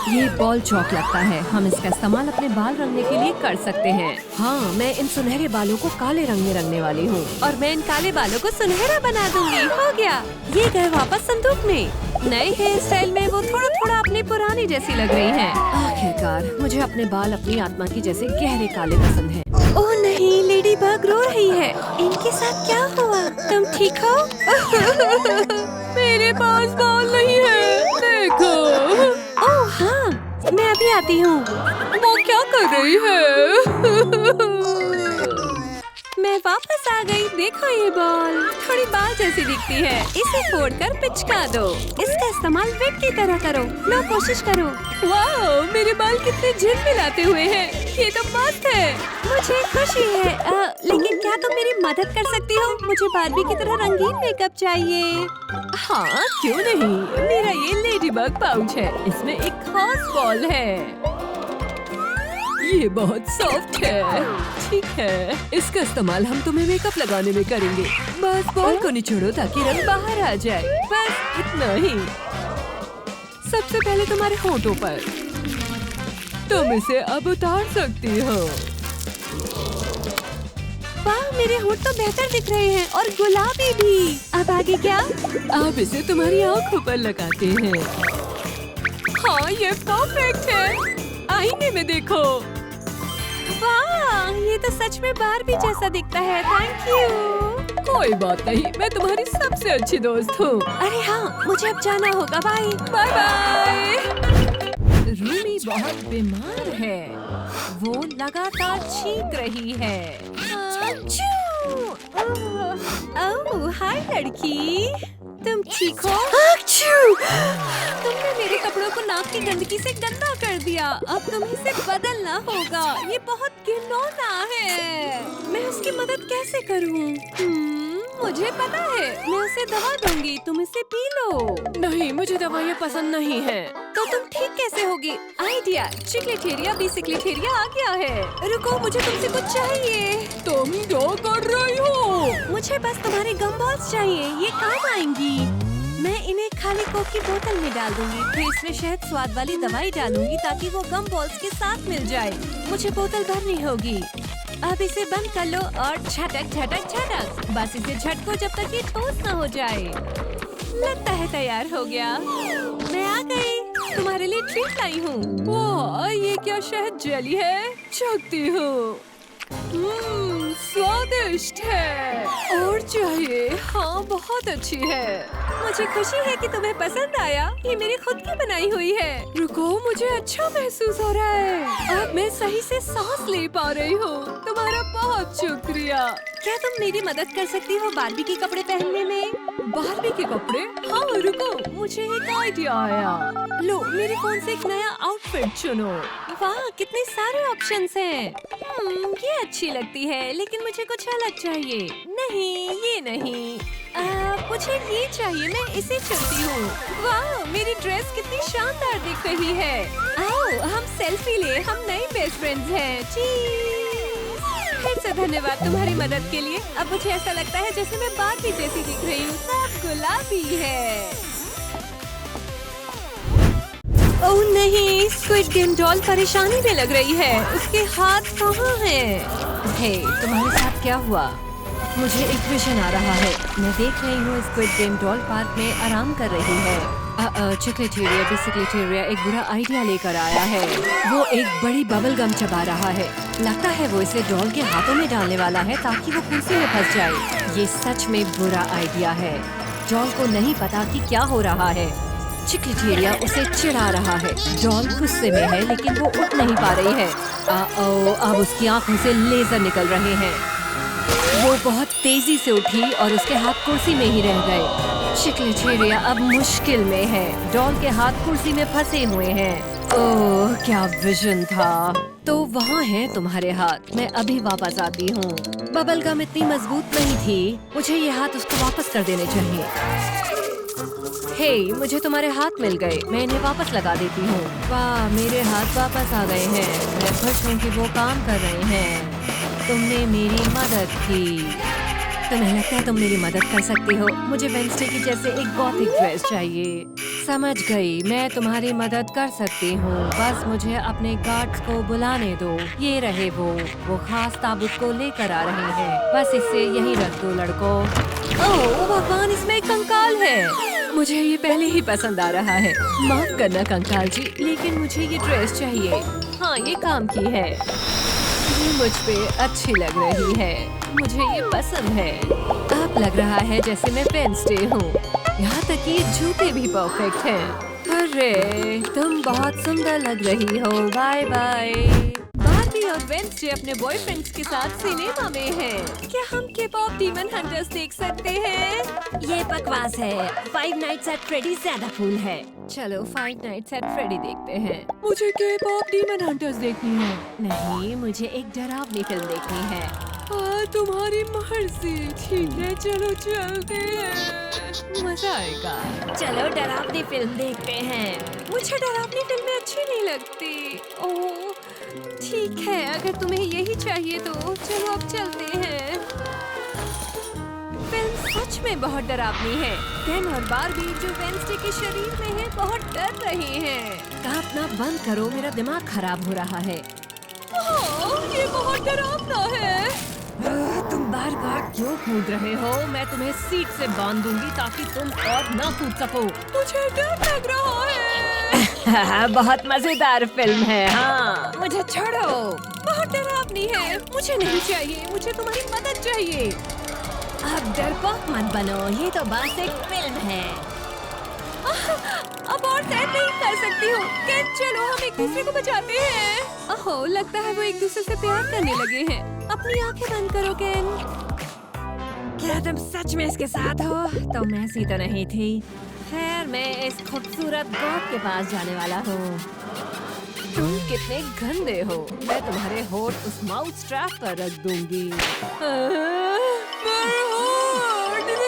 [SPEAKER 3] ये बॉल चौक लगता है। हम इसका इस्तेमाल अपने बाल रंगने के लिए कर सकते हैं। हाँ मैं इन सुनहरे बालों को काले रंग में रंगने वाली हूँ।
[SPEAKER 2] और मैं इन काले बालों को सुनहरा बना दूंगी। हो गया। ये गए वापस संदूक में।
[SPEAKER 3] नए हेयर स्टाइल में वो थोड़ा थोड़ा अपनी पुरानी जैसी लग रही हैं। आखिरकार मुझे अपने बाल अपनी आत्मा की जैसे गहरे काले पसंद हैं। ओह नहीं, लेडी बग रो रही है। इनके साथ क्या हुआ? तुम ठीक हो? मेरे पास बाल नहीं है, देखो। ओह हाँ, मैं अभी आती हूँ। वो क्या कर रही है? मैं वापस आ गई। देखो ये बॉल थोड़ी बाल जैसी दिखती है। इसे फोड़कर पिचका दो। इसका इस्तेमाल विग की तरह करो। लो कोशिश करो। वाओ, मेरे बाल कितने झिलमिलाते हुए हैं। ये तो मस्त है। मुझे खुशी है। लेकिन क्या तुम मेरी मदद कर सकती हो? मुझे बार्बी की तरह रंगीन मेकअप चाहिए। हाँ क्यों नहीं, मेरा ये लेडी बग पाउच है। इसमें एक खास बॉल है। ये बहुत सॉफ्ट है। ठीक है, इसका इस्तेमाल हम तुम्हें मेकअप लगाने में करेंगे। बस बॉल को निचोड़ो ताकि रंग बाहर आ जाए। बस इतना ही। सबसे पहले तुम्हारे होठों पर। तुम इसे अब उतार सकती हो। वाह, मेरे होठ तो बेहतर दिख रहे हैं और गुलाबी भी। अब आगे क्या? अब इसे तुम्हारी आंखों पर लगाते हैं। हाँ, ये परफेक्ट है। आईने में देखो। वाह, ये तो सच में बार्बी जैसा दिखता है। Thank you. कोई बात नहीं, मैं तुम्हारी सबसे अच्छी दोस्त हूँ। अरे हाँ, मुझे अब जाना होगा। Bye bye bye. रूमी बहुत बीमार है। वो लगातार छींक रही है। ओह हाय लड़की, तुम ठीक हो? तुमने मेरे कपड़ों को नाक की गंदगी से गंदा कर दिया। अब तुम्हें इसे बदलना होगा। ये बहुत घिनौना है। मैं उसकी मदद कैसे करूं? मुझे पता है, मैं उसे दवा दूंगी। तुम इसे पी लो। नहीं, मुझे दवाइयाँ पसंद नहीं है। तो तुम ठीक कैसे होगी? आइडिया, चिक्लेटेरिया बिसिक्लेटेरिया आ गया है। रुको, मुझे तुमसे कुछ चाहिए। तुम क्या कर रही हो? मुझे बस तुम्हारे गम बॉल्स चाहिए, ये काम आएंगी। मैं इन्हें खाली कोक की बोतल में डाल दूंगी, फिर इसमें शहद स्वाद वाली दवाई डालूंगी ताकि वो गम बॉल्स के साथ मिल जाए। मुझे बोतल भरनी होगी। अब इसे बंद कर लो और झटक झटक झटक। बस इसे झटको जब तक ये ठोस न हो जाए। लगता है तैयार हो गया। मैं आ गई। तुम्हारे लिए ट्रीट लाई हूँ। वाह, ये क्या शहद जेली है? चखती हूँ। स्वादिष्ट है। और चाहिए? हाँ, बहुत अच्छी है। मुझे खुशी है कि तुम्हें पसंद आया। ये मेरी खुद की बनाई हुई है। रुको, मुझे अच्छा महसूस हो रहा है। अब मैं सही से सांस ले पा रही हूँ। तुम्हारा बहुत शुक्रिया। क्या तुम मेरी मदद कर सकती हो बार्बी के कपड़े पहनने में? बार्बी के कपड़े? हाँ, रुको, मुझे एक आइडिया आया। लो, मेरे फोन से एक नया आउटफिट चुनो। वाह, कितने सारे ऑप्शंस हैं। ये अच्छी लगती है, लेकिन मुझे कुछ अलग चाहिए। नहीं, ये नहीं। मुझे ये चाहिए। मैं इसे चुनती हूँ। वाह, मेरी ड्रेस कितनी शानदार दिख रही है। आओ, हम सेल्फी ले। हम नए बेस्ट फ्रेंड्स हैं। चीज़। फिर से धन्यवाद तुम्हारी मदद के लिए। अब मुझे ऐसा लगता है जैसे मैं बार्बी जैसी दिख रही हूँ। सब गुलाबी है। ओह नहीं, स्क्विड गेम डॉल परेशानी में लग रही है। उसके हाथ कहाँ हैं? हे, तुम्हारे साथ क्या हुआ? मुझे एक विजन आ रहा है। मैं देख रही हूँ स्क्विड गेम डॉल पार्क में आराम कर रही है। चिक्लेटेरिया बिसिक्लेटेरिया एक बुरा आइडिया लेकर आया है। वो एक बड़ी बबल गम चबा रहा है। लगता है वो इसे डॉल के हाथों में डालने वाला है ताकि वो कुर्सी में फंस जाए। ये सच में बुरा आइडिया है। डॉल को नहीं पता कि क्या हो रहा है। चिक्लेटेरिया उसे चिढ़ा रहा है। डॉल गुस्से में है लेकिन वो उठ नहीं पा रही है। अब उसकी आंखों से लेजर निकल रहे हैं। वो बहुत तेजी से उठी और उसके हाथ कुर्सी में ही रह गए। चिक्लेटेरिया अब मुश्किल में है। डॉल के हाथ कुर्सी में फंसे हुए हैं। ओह, क्या विजन था। तो वहाँ हैं तुम्हारे हाथ। मैं अभी वापस आती हूँ। बबल गम इतनी मजबूत नहीं थी। मुझे ये हाथ उसको वापस कर देने चाहिए। हे, मुझे तुम्हारे हाथ मिल गए। मैं इन्हें वापस लगा देती हूँ। वाह, मेरे हाथ वापस आ गए हैं। मैं खुश हूँ कि वो काम कर रहे हैं। तुमने मेरी मदद की। तुम्हें लगता है तुम मेरी मदद कर सकती हो? मुझे वेंसडे की जैसे एक गॉथिक ड्रेस चाहिए। समझ गई, मैं तुम्हारी मदद कर सकती हूँ। बस मुझे अपने गार्ड्स को बुलाने दो। ये रहे वो खास ताबूत को लेकर आ रहे हैं। बस इसे यहीं रख दो लड़कों। ओह भगवान, इसमें एक कंकाल है। मुझे ये पहले ही पसंद आ रहा है। माफ करना कंकाल जी, लेकिन मुझे ये ड्रेस चाहिए। हाँ, ये काम की है। ये मुझ पे अच्छी लग रही है। मुझे ये पसंद है। अब लग रहा है जैसे मैं वेडनेसडे हूँ। यहाँ तक कि ये जूते भी परफेक्ट हैं। अरे, तुम बहुत सुंदर लग रही हो। Bye bye. बार्बी और वेडनेसडे अपने बॉयफ्रेंड्स के साथ सिनेमा में हैं। क्या हम के-पॉप डीमन हंटर्स देख सकते हैं? ये बकवास है। 5 नाइट्स एट फ्रेडी ज्यादा कूल है। चलो 5 नाइट्स एट फ्रेडी देखते हैं। मुझे के-पॉप डीमन हंटर्स देखनी है। नहीं, मुझे एक डरावनी फिल्म देखनी है। तुम्हारी मर्जी। ठीक है, चलो चलते हैं। मजा आएगा। चलो डरावनी फिल्म देखते हैं। मुझे डरावनी फिल्में अच्छी नहीं लगती। ओह, ठीक है, अगर तुम्हें यही चाहिए तो चलो अब चलते हैं। फिल्म सच में बहुत डरावनी है। केन और बार्बी जो वेडनेसडे के शरीर में है बहुत डर रहे हैं। कांपना बंद करो, मेरा दिमाग खराब हो रहा है। ये बहुत डरावना है। तुम बार बार क्यों कूद रहे हो? मैं तुम्हें सीट से बांध दूंगी ताकि तुम और ना कूद सको। मुझे डर लग रहा है। बहुत मजेदार फिल्म है। हाँ, मुझे छोड़ो। बहुत डरावनी है। मुझे नहीं चाहिए। मुझे तुम्हारी मदद चाहिए। अब डरपोक मत बनो। ये तो बस एक फिल्म है। अब और सहन नहीं कर सकती हूँ। केन, चलो हम एक दूसरे को बचाते हैं। ओहो, लगता है वो एक दूसरे से प्यार करने लगे हैं। अपनी आंखें बंद करो केन। क्या तुम सच में इसके साथ हो? तो मैं ऐसी तो नहीं थी। खैर, मैं इस खूबसूरत गॉड के पास जाने वाला हूँ। तुम कितने गंदे हो। मैं तुम्हारे होठ उस माउथ स्ट्रैप पर रख दूंगी।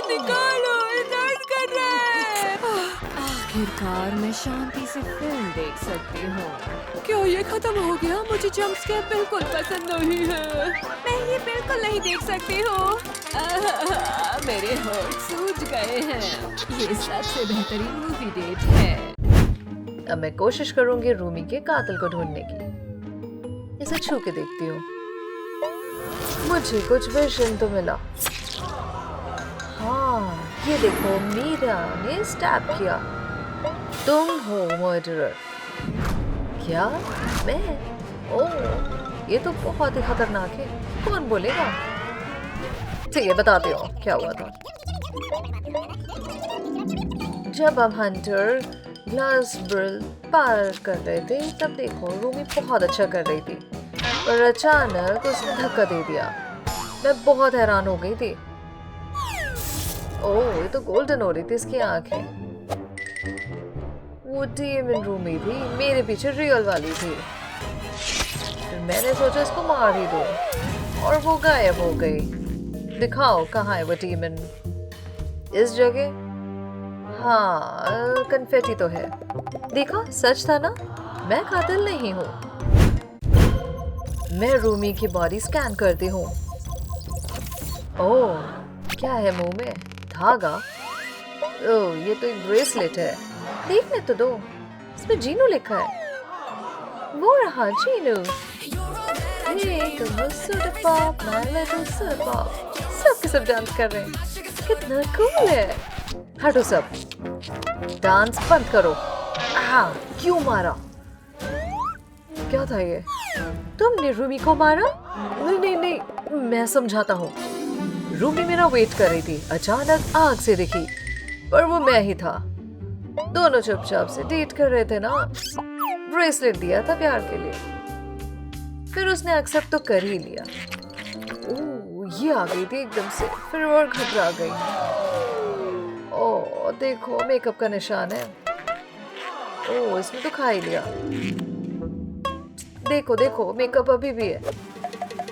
[SPEAKER 3] निकालो, दर्द कर रहा है। आखिरकार मैं शांति से फिल्म देख सकती हूँ। क्यों ये खत्म हो गया? मुझे जंप स्केयर बिल्कुल पसंद नहीं है। मैं ये बिल्कुल नहीं देख सकती हूँ। मेरे होठ सूज गए हैं। ये सबसे बेहतरीन मूवी डेट है।
[SPEAKER 1] अब मैं कोशिश करूंगी रूमी के कातिल को ढूंढने की। इसे छू के देखती हूँ। मुझे कुछ विजन तो मिला। हाँ, ये देखो, मीरा ने स्टैब किया। तुम हो मर्डरर। क्या? मैं? ओह, ये तो बहुत ही खतरनाक है। कौन बोलेगा? ठीक है, बताते हो क्या हुआ था। जब हम हंटर ग्लास ब्रिल पार कर रहे थे तब देखो रूमी बहुत अच्छा कर रही थी, और अचानक उसने धक्का दे दिया। मैं बहुत हैरान हो गई थी। ओह, ये तो गोल्डन हो रही थी इसकी आंखें। वो डीमन रूमी भी मेरे पीछे रियल वाली थी। फिर मैंने सोचा इसको मार ही दो, और वो गायब हो गई। दिखाओ कहाँ है वो डीमन। इस जगह? हाँ, कन्फेटी तो है। देखा, सच था ना, मैं कातिल नहीं हूँ। मैं रूमी की बॉडी स्कैन करती हूँ। ओह, क्या है मुंह में? धागा? ओह, ये तो एक ब्रेसलेट है। देखने तो दो, इसमें जीनू लिखा है। वो रहा जीनू। Hey, तुम हो super pop, my little super pop। सब के सब डांस कर रहे हैं। कितना कूल है। हटो सब, डांस बंद करो। क्यों मारा? क्या था ये? तुमने रूमी को मारा? नहीं नहीं नहीं, मैं समझाता हूँ। रूमी मेरा वेट कर रही थी, अचानक आग से दिखी, पर वो मैं ही था। दोनों चुपचाप से डेट कर रहे थे ना। ब्रेसलेट दिया था प्यार के लिए, फिर उसने एक्सेप्ट तो कर ही लिया। ओह, ये आ गई थी एकदम से, फिर और घबरा गई। ओह देखो, मेकअप का निशान है। ओह, इसने तो खा ही लिया। देखो देखो, मेकअप अभी भी है।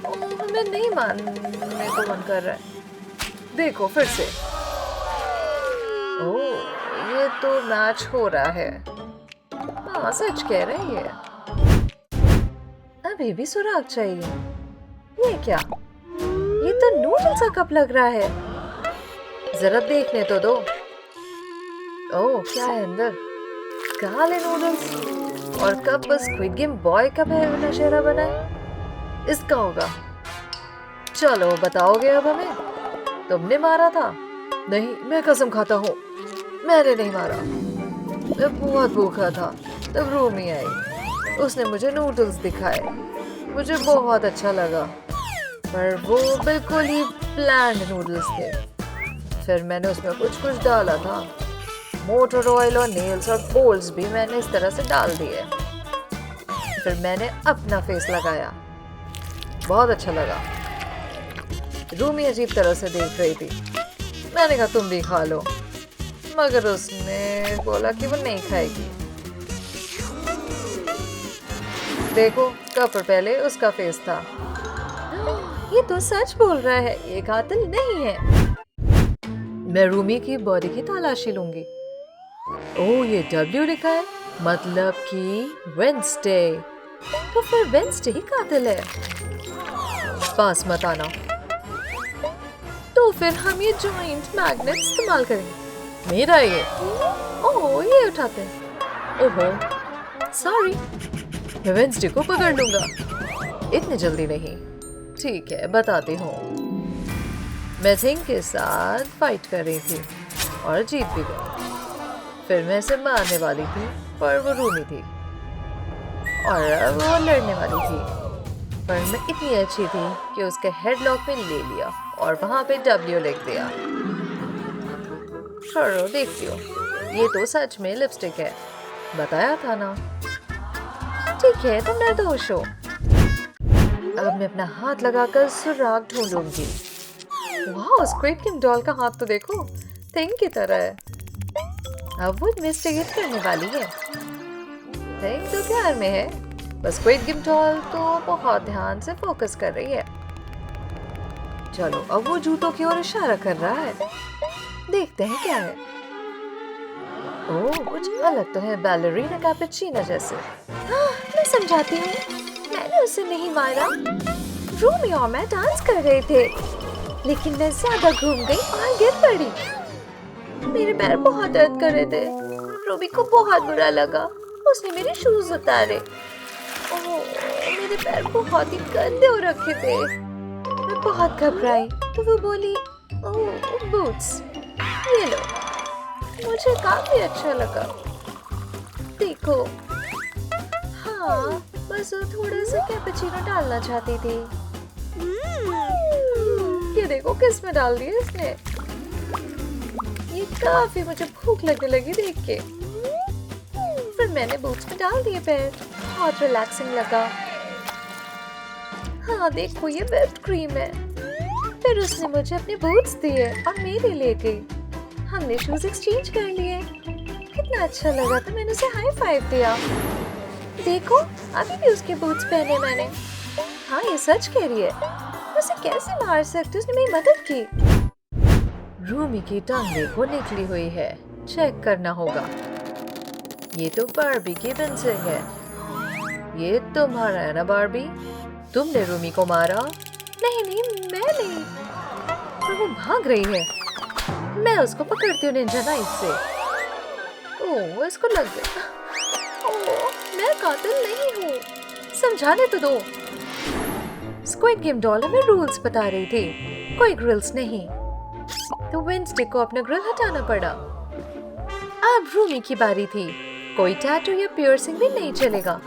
[SPEAKER 1] ओह, मैं नहीं मानने को मन कर रहा है। देखो फिर से। ओह, ये तो मैच हो रहा है। हाँ, सच कह रही है। अभी भी सुराग चाहिए। ये क्या? ये तो नूडल्स का कप लग रहा है। जरा देखने तो दो। ओह, क्या है अंदर? काले नूडल्स और कप बस स्क्विड गेम बॉय का नशेरा बना है। इसका होगा। चलो बताओगे अब हमें? तुमने मारा था? नहीं, मैं कसम खाता हूँ। मैंने नहीं मारा, मैं बहुत भूखा था। तब रूमी आई, उसने मुझे नूडल्स दिखाए, मुझे बहुत अच्छा लगा, पर वो बिल्कुल ही ब्लैंड नूडल्स थे। फिर मैंने उसमें कुछ कुछ डाला था, मोटर ऑयल और नेल्स और बोल्स भी मैंने इस तरह से डाल दिए। फिर मैंने अपना फेस लगाया, बहुत अच्छा लगा। रूमी अजीब तरह से देख रही थी। मैंने कहा तुम भी खा लो, मगर उसने बोला कि वो नहीं खाएगी। देखो, कप पहले उसका फेस था। ये तो सच बोल रहा है, ये कातिल नहीं है। मैं रूमी की बॉडी की तलाशी लूंगी। ओह, ये W लिखा है, मतलब कि वेंसडे। तो फिर वेंसडे ही कातिल है। पास मत आना। तो फिर हम ये जॉइंट मैग्नेट इस्तेमाल करेंगे। मेरा ये, ओह ये उठाते हैं। ओहो सॉरी, मैं वेंसडे को पकड़ लूंगा। इतनी जल्दी नहीं। ठीक है, बताती हूँ। मैं थिंग के साथ फाइट कर रही थी और जीत भी गई। फिर मैं इसे मारने वाली थी, पर वो रूमी थी और अब वो लड़ने वाली थी। पर मैं इतनी अच्छी थी कि उसके हेडलॉक में ले लिया और वहां पे W लिख दिया। छोड़ो, देखती हो, ये तो सच में लिपस्टिक है, बताया था ना। ठीक है, तुम निर्दोष हो। अब मैं अपना हाथ लगाकर सुराग ढूंढूंगी। वाह, स्क्विड गेम डॉल का हाथ तो देखो, थिंग की तरह है। अब वो इन्वेस्टिगेट करने वाली है। थिंग तो प्यार में है, बस स्क्विड गेम डॉल तो बहुत ध्यान से फोकस कर रही है। चलो, अब वो जूतों की ओर इशारा कर रहा है, देखते हैं क्या है। ओह, कुछ अलग तो है, बैलरीना कैपुचिनो जैसे। मैं समझाती हूँ, मैंने उसे नहीं मारा। रूमी और मैं डांस कर रहे थे, लेकिन मैं ज्यादा घूम गई और गिर पड़ी। मेरे पैर बहुत दर्द कर रहे थे। रूमी को बहुत बुरा लगा, उसने मेरे शूज उतारे। ओह, मेरे पैर बहुत ही गंदे हो रखे थे। मैं बहुत घबराई, तो वो बोली, ओह बूट्स, ये लो। मुझे काफी अच्छा लगा। देखो, हाँ, बस वो थोड़ा सा कैपुचिनो डालना चाहती थी। ये देखो किस में डाल दिया इसने। ये काफी मुझे भूख लगने लगी देख के। फिर मैंने बूट्स में डाल दिए पैर, बहुत रिलैक्सिंग लगा। हाँ देखो, ये व्हिप्ड क्रीम है। फिर उसने मुझे अपने बूट्स दिए और मेरे ले गई। हमने शूज एक्सचेंज कर लिए। कितना अच्छा लगा, तो मैंने उसे हाई फाइव दिया। देखो, अभी भी उसके बूट्स पहने मैंने। हाँ, ये सच कह रही है। उसे कैसे मार सकती, उसने मेरी मदद की। रूमी की टांग देखो निकली हुई है, चेक करना होगा। ये तो बार्बी की पेंसिल है। ये तुम्हारा है ना बार्बी? तुमने रूमी को मारा? नहीं नहीं, मैं नहीं। पर वो भाग रही है। मैं उसको पकड़ती हूँ निंजा नाइफ से। ओह, इसको लग गया। ओह, मैं कातिल नहीं हूँ, समझाने तो दो। स्क्विड गेम डॉल में रूल्स बता रही थी, कोई ग्रिल्स नहीं। तो वेंसडे को अपना ग्रिल हटाना पड़ा। अब रूमी की बारी थी। कोई टैटू या पियर्सिंग भी नहीं चलेगा।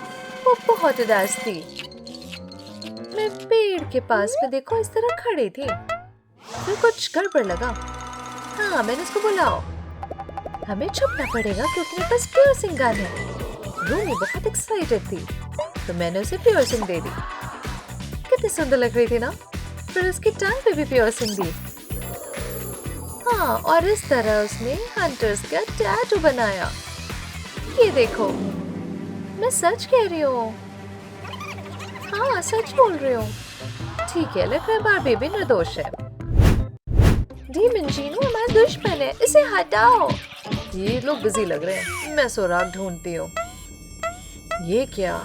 [SPEAKER 1] वो बहुत उदास थी। मैं पेड़ के पास में देखो इस तरह खड़ी थी। फिर कुछ गड़बड़ लगा। हाँ, मैंने उसको बुलाओ। हमें छुपना पड़ेगा क्योंकि मेरे पास पियर्सिंग गन है। रूमी बहुत एक्साइटेड थी, तो मैंने उसे पियर्सिंग दे दी। कितनी सुंदर लग रही थी ना। फिर उसकी टांग पे भी पियर्सिंग दी। हाँ, और इस तरह उसने हंटर्स का टैटू बनाया। ये देखो, मैं सच कह रही हूँ। हाँ, सच बोल रही हूँ। ठीक है, लग रहा है बार्बी भी निर्दोष है। डीमन जीनू हमारा दुश्मन है, इसे हटाओ। ये लोग बिजी लग रहे हैं, मैं सुराग ढूंढती हूँ। ये क्या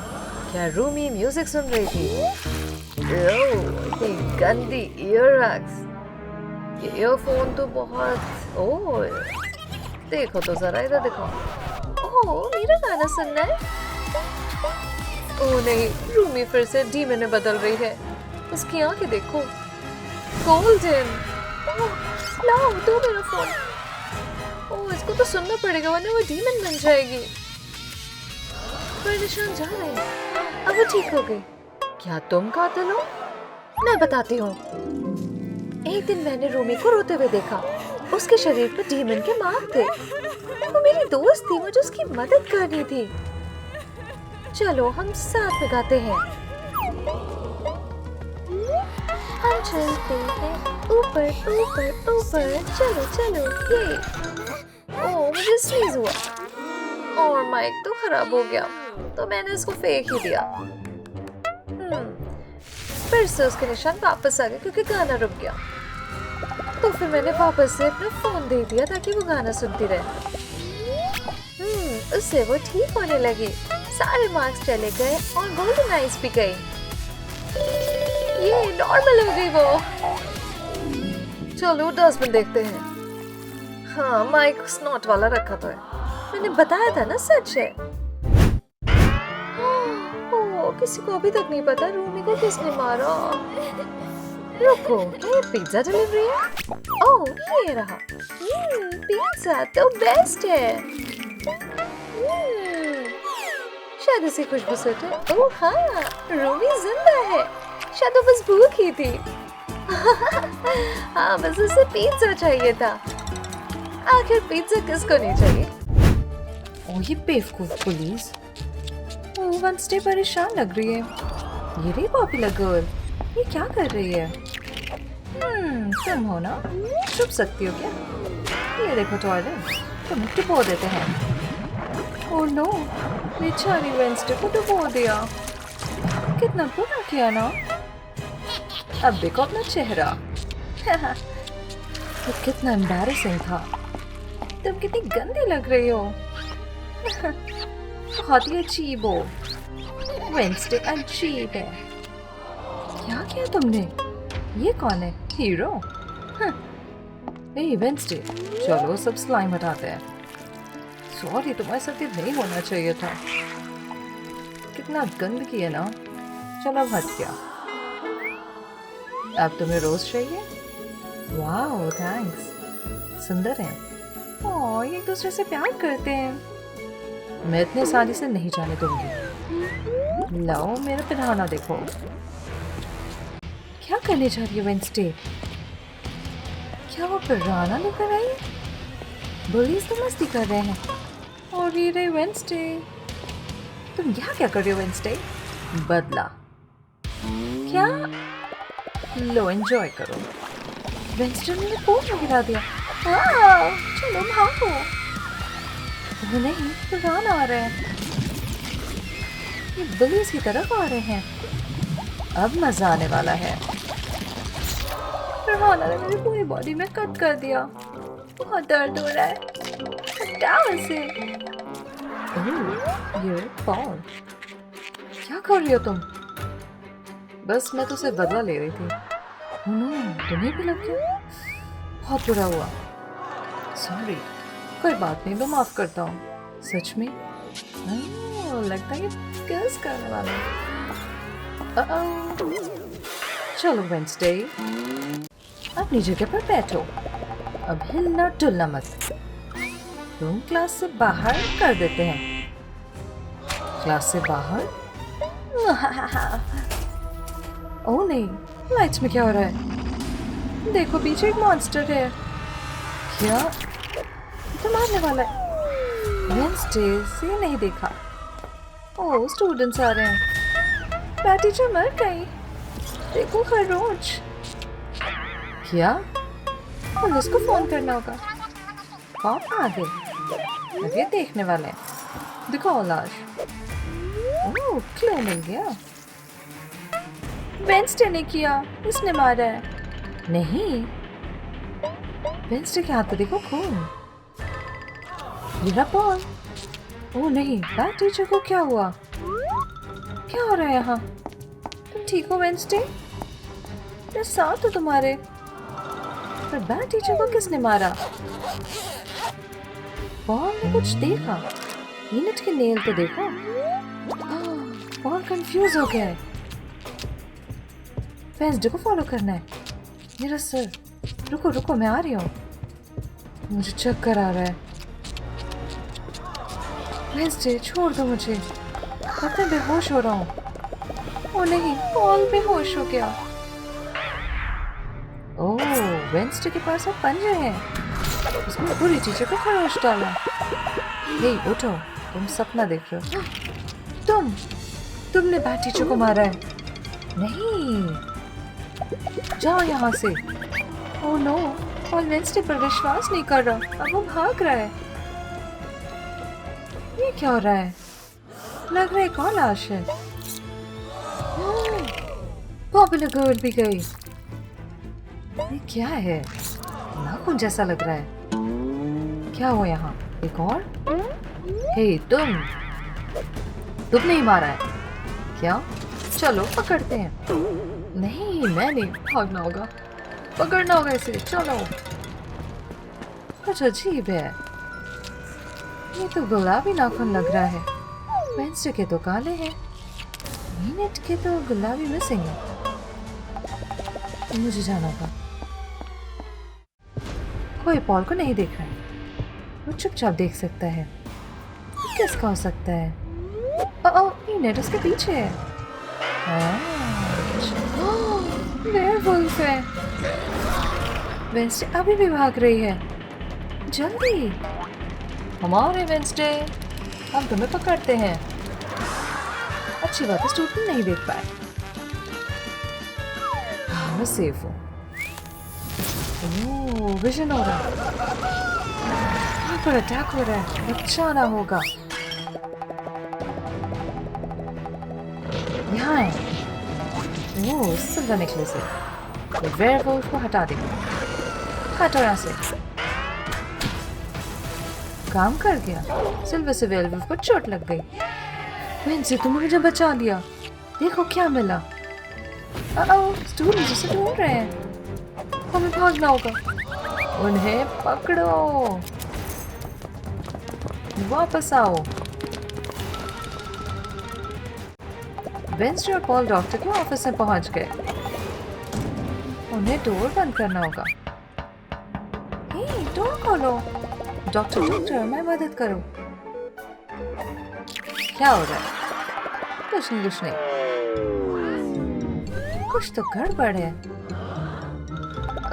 [SPEAKER 1] रूमी म्यूजिक सुन रही थी? ओह, ये गंदी ईयरबड्स। ये ईयरफोन तो बहुत। ओह, देखो तो जरा, इधर देखो। ओह, मेरा गाना सुनना है? ओह नहीं, रूमी फिर से डीमन में बदल रही है। उसकी आंखें देखो, गोल्डन। ओह, लाओ, दो मेरा फोन। ओह इसको तो सुनना पड़ेगा वरना वो डीमन बन जाएगी। पर निशान जा रहे हैं। अब वो ठीक हो गई। क्या तुम कातिल हो? मैं बताती हूँ। एक दिन मैंने रूमी को रोते हुए देखा। उसके शरीर पर डीमन के मार्क थे। वो मेरी दोस्त थी, मुझे उसकी मदद करनी थी। चलो हम साथ में गाते हैं। हम चलते हैं ऊपर ऊपर ऊपर, चलो चलो ये। ओह मुझे स्नीज हुआ और माइक तो खराब हो गया, तो मैंने इसको फेंक ही दिया। फिर से उसके निशान वापस आ गए क्योंकि गाना रुक गया। तो फिर मैंने वापस से अपना फोन दे दिया ताकि वो गाना सुनती रहे। उससे वो ठीक होने लगी। सारे मार्क्स चले गए और गोल्डन आइज भी गई। ये नॉर्मल हो गई वो। चलो डस्टबिन देखते हैं। हाँ माइक स्नॉट वाला रखा तो है। मैंने बताया था ना, सच है। ओह किसी को अभी तक नहीं पता रूमी को किसने मारा। रुको, क्या ये पिज्जा डिलीवरी है? ओह ये रहा। पिज्जा तो बेस्ट है। शायद इसी खुशबू से उठे। ओह हाँ, रूमी जिंदा है। शायद वो बस भूख ही थी। हाँ बस उसे पिज्जा चाहिए था। आखिर पिज्जा किसको नहीं चाहिए? ओह ये बेवकूफ पुलिस। ओह वेडनेसडे परेशान लग रही है। ये रही पॉपुलर गर्ल, ये क्या कर रही है? तुम हो ना, छुप सकती हो क्या? ये देखो टॉयलेट, तुम डुबो देते हैं। ओह नो, बेचारी वेडनेसडे को डुबो दिया। कितना बुरा किया ना। अब देखो अपना चेहरा। तो कितना एम्बैरेसिंग था। तुम कितनी गंदी लग रही हो। बहुत ही अजीब हो। वेडनेसडे अजीब है। क्या किया तुमने? ये कौन है? हीरो? हे वेडनेसडे, चलो सब स्लाइम हटाते हैं। सॉरी, तुम्हारे साथ ये नहीं होना चाहिए था। कितना गंदगी है ना। चलो अब हट गया। अब तुम्हें रोज चाहिए? वाह थैंक्स, सुंदर है। ओह ये एक दूसरे से प्यार करते हैं। मैं इतने आसानी से नहीं जाने दूंगी। लाओ मेरा पिन्हाना देखो। क्या करने जा रही है वेडनेसडे? क्या वो पिराना लेकर आई? बुलीज तो मस्ती कर रहे हैं। और ये रही वेडनेसडे। तुम यहाँ क्या कर रही हो वेडनेसडे? बदला। क्या? लो एंजॉय करो। वेडनेसडे ने फोन गिरा दिया। चलो भागो। वो नहीं, पिराना आ रहे हैं। ये बुलीज की तरफ आ रहे हैं। अब मजा आने वाला है। पिराना ने मेरी पूरी बॉडी में कट कर दिया। बहुत दर्द हो रहा है। हटाओ इसे। ये पॉल, क्या कर रही हो तुम? बस मैं तुझसे बदला ले रही थी। तुम्हें भी लग गया? बहुत बुरा हुआ। सॉरी, कोई बात नहीं, मैं माफ करता हूँ। सच में? लगता है किस करने वाला है। चलो वेडनेसडे, अपनी जगह पर बैठो। अब हिलना डुलना मत। तुम क्लास से बाहर कर देते हैं। क्लास से बाहर? ओह नहीं, लाइट्स में क्या हो रहा है? देखो पीछे एक मॉन्स्टर है। क्या? तो मारने वाला है। वेडनेसडे से नहीं देखा। ओह स्टूडेंट्स आ रहे हैं। बैट टीचर मर गई। देखो खरगोश। क्या? पुलिस को फोन करना होगा। कौन आ गए? ये देखने वाले हैं। दिखाओ लाश। ओह क्लू मिल गया। वेडनेसडे ने किया, इसने मारा है। नहीं, वेडनेसडे के हाथ तो देखो खून। ये बॉल। ओह नहीं, बैट टीचर को क्या हुआ? क्या हो रहा है यहाँ? तुम ठीक हो वेडनेसडे? मैं साथ हूँ तुम्हारे। पर बैट टीचर को किसने मारा? पॉल ने कुछ देखा। ईनट के नेल तो देखो। पॉल कंफ्यूज हो गया है। वेडनेसडे को फॉलो करना है। मेरा सर। रुको रुको, मैं आ रही हूँ। मुझे चक्कर आ रहा है। वेंसडे छोड़ दो मुझे, मैं बेहोश हो रहा हूँ। ओ नहीं, पॉल बेहोश हो गया। ओह, वेंसडे के पास अब पंजे हैं। उसने पूरी चीज़ों को खरोच डाला। हे उठो, तुम सपना देख रहे हो। तुमने बैट टीचर को मारा है। नहीं, जाओ यहाँ से। ओह नो, पॉल वेंसडे पर विश्वास नहीं कर रहा। अब वो भाग रहा है। ये क्या हो रहा है? लग रहा है कौन लाश है। पॉपुलर गर्ल भी गई। ये क्या है? नाखून जैसा लग रहा है। क्या हुआ यहाँ? एक और? हे तुमने ही मारा है क्या? चलो पकड़ते हैं। नहीं, मैं नहीं, भागना होगा, पकड़ना होगा इसे। चलो। कुछ अजीब है। ये तो गुलाबी नाखून लग रहा है। वेंसडे के तो काले हैं, नीनेट के तो गुलाबी मिसिंग है। मुझे जाना होगा। कोई पॉल को नहीं देख रहा है। वो चुपचाप देख सकता है। किसका हो सकता है? नीनेट उसके पीछे है। वेयरवुल्फ है। वेंसडे अभी भी भाग रही है। जल्दी, हमारे वेंसडे, हम तुम्हें पकड़ते हैं। अच्छी बात है, स्टूडेंट नहीं देख पाए। हाँ, मैं सेफ हूँ। ओह, विजन हो रहा है। यहाँ पर अटैक हो रहा है, बचाना होगा। यहाँ है। ओह, सिल्वर नेकलेस है। वेयरवुल्फ को हटा देंगे। हटो यहाँ से। काम कर गया। सिल्वर से वेयरवुल्फ को चोट लग गई। वेंसडे, तुमने मुझे बचा लिया। देखो क्या मिला। स्टूडेंट जिसे ढूंढ रहे हैं। हमें भागना होगा। उन्हें पकड़ो। वापस आओ। वेंसडे और पॉल डॉक्टर के ऑफिस में पहुंच गए। उन्हें डोर बंद करना होगा। हे, डोर खोलो। डॉक्टर, मैं मदद करो। क्या हो रहा है? कुछ नहीं। कुछ तो गड़बड़ है।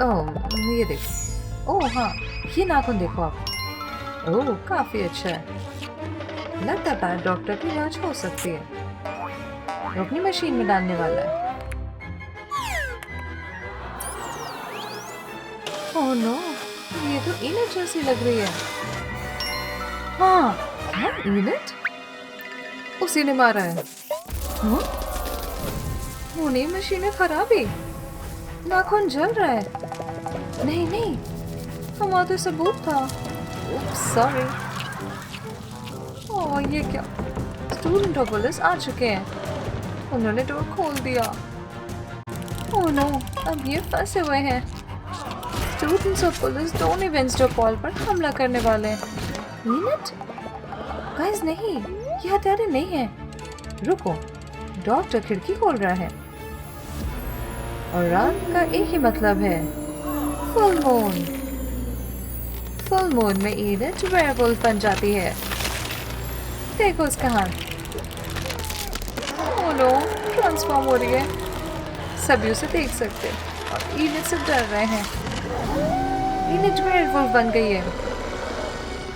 [SPEAKER 1] ओह, ये देखो। ओह हाँ, ये नाखून देखो आप। ओह, काफी अच्छा है। लगता है डॉक्टर की इलाज हो सकती है। वो अपनी मशीन में डालने वाला है। ओह नो, ये तो ईनेट जैसी लग रही है। हाँ, ईनेट? उसी ने मारा है। नहीं, मशीनें खराब है। नाखून जल रहा है। नहीं, हमारा तो सबूत था। सॉरी। ओह, ये क्या? स्टूडेंट और पुलिस आ चुके हैं। उन्होंने डोर खोल दिया। ओह नो, अब ये फंसे हुए हैं। स्टूडेंट्स और पुलिस दोनों वेंसडे और पॉल पर हमला करने वाले हैं। नीनेट? गाइस नहीं, ये हथियार नहीं है। रुको, डॉक्टर खिड़की खोल रहा है। और रात का एक ही मतलब है, फुल मून। फुल मून में ईनेट वेयरवुल्फ बन जाती है। देखो उसका हाथ। ओह नो, ट्रांसफॉर्म हो रही है। सभी उसे देख सकते हैं और ईनेट से डर रहे हैं। ईनेट वेयरवुल्फ बन गई है।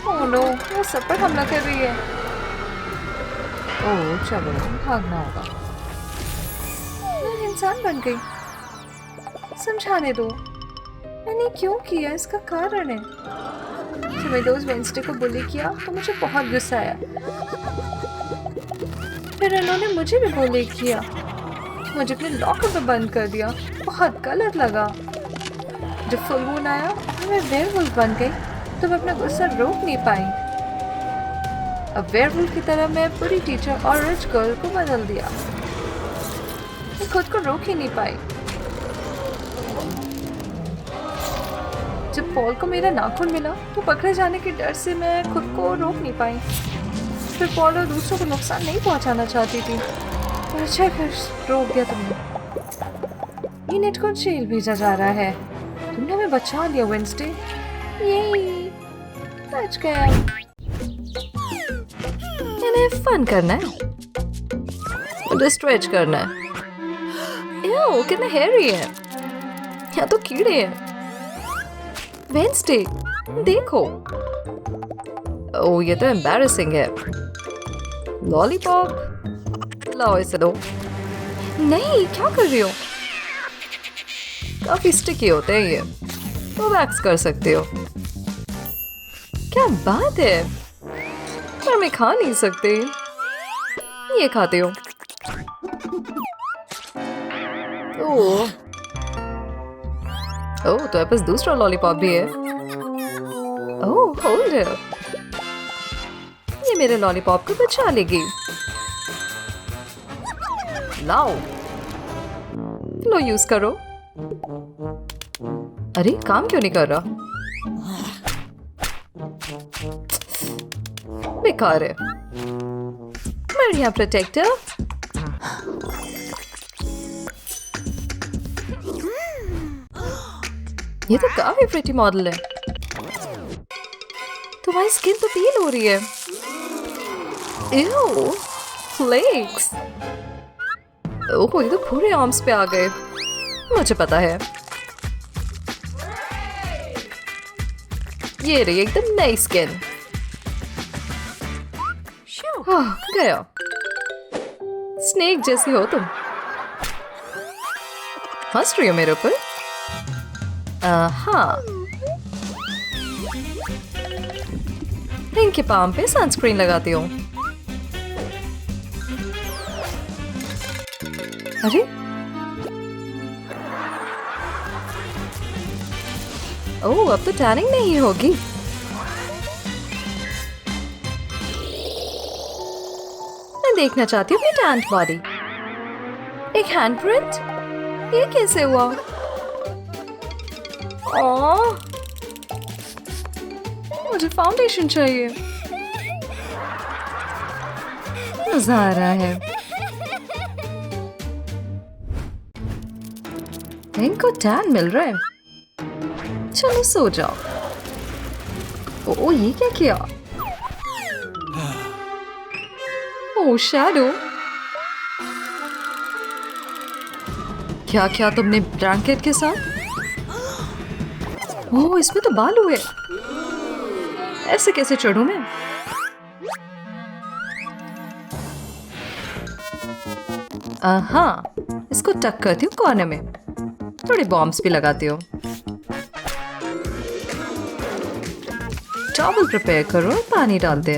[SPEAKER 1] ओह नो, वो सब पर हमला कर रही है। ओह, चलो भागना होगा। मैं इंसान बन गई। समझाने दो, मैंने क्यों किया, इसका कारण है। जब मैंने उस वेंसडे को बुली किया तो मुझे बहुत गुस्सा आया। फिर उन्होंने मुझे भी बुली किया। मुझे अपने लॉकर में बंद कर दिया। बहुत गलत लगा। जब फुल मून आया और मैं वेयरवुल्फ बन गई तो मैं अपना गुस्सा रोक नहीं पाई। अब वेयरवुल्फ की तरह मैं पूरी टीचर और रिच गर्ल को बदल दिया। मैं खुद को रोक ही नहीं पाई। जब पॉल को मेरा नाखून मिला तो पकड़े जाने के डर से मैं खुद को रोक नहीं पाई। फिर पॉल और दूसरों को नुकसान नहीं पहुंचाना चाहती थी। पर अच्छा फिर रोक दिया तुमने। ईनेट को जेल भेजा जा रहा है। तुमने हमें बचा लिया वेंसडे। यही बच गया। मुझे फन करना है, मुझे स्ट्रेच करना है। यार कितना हेयरी है, यहाँ तो कीड़े हैं। वेंसडे देखो, ओह ये तो एम्बैरेसिंग है। लॉलीपॉप लाओ, इसे दो। नहीं, क्या कर रही हो? काफी स्टिकी होते हैं ये, तो वैक्स कर सकते हो। क्या बात है, पर मैं खा नहीं सकती। ये खाते हो? ओह ओह, तो पास दूसरा लॉलीपॉप भी है। ओह होल्ड है, ये मेरे लॉलीपॉप को बचा लेगी। लाओ, लो यूज करो। अरे काम क्यों नहीं कर रहा? बेकार है। बढ़िया प्रोटेक्टर। ये तो काफी प्रिटी मॉडल है। तुम्हारी स्किन तो पील हो रही है। Ew, flex. ओह, ये तो पूरे आर्म्स पे आ गए। मुझे पता है। ये रही एकदम नई स्किन। गया। स्नेक जैसी हो तुम। हंस रही हो मेरे ऊपर? हाँ। इनके पाम पे सनस्क्रीन लगाती हूँ। अरे ओह, अब तो टैनिंग नहीं होगी। मैं देखना चाहती हूँ अपनी टैंट बॉडी। एक हैंडप्रिंट? ये कैसे हुआ? ओह, मुझे फाउंडेशन चाहिए। मजा आ रहा है। इनको टैन मिल रहा है। चलो सो जाओ। ओ ये क्या किया? ओ शैडो, क्या क्या तुमने ब्लैंकेट के साथ? ओह, इसमें तो बाल हुए। ऐसे कैसे चढ़ूं मैं? हाँ, इसको टक करती हूँ कॉर्नर में। थोड़े बॉम्ब्स भी लगाती हूँ। टॉवल प्रिपेयर करो और पानी डाल दे।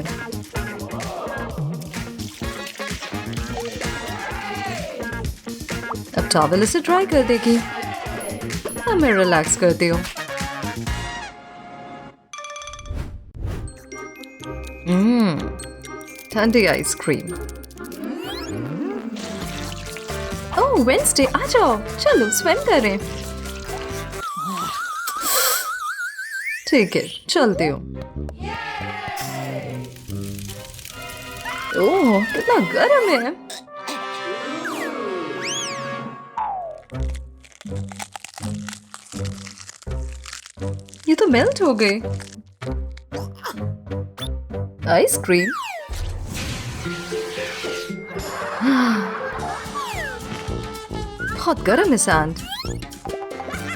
[SPEAKER 1] अब टॉवल इसे ड्राई कर देगी। अब मैं रिलैक्स करती हूँ। ठंडी आइसक्रीम। ओह वेंसडे, आ जाओ, चलो स्विम करें। ठीक है, चलती हूँ। ओह कितना गर्म है। ये तो मेल्ट हो गई। आइसक्रीम। बहुत गर्म है सैंड।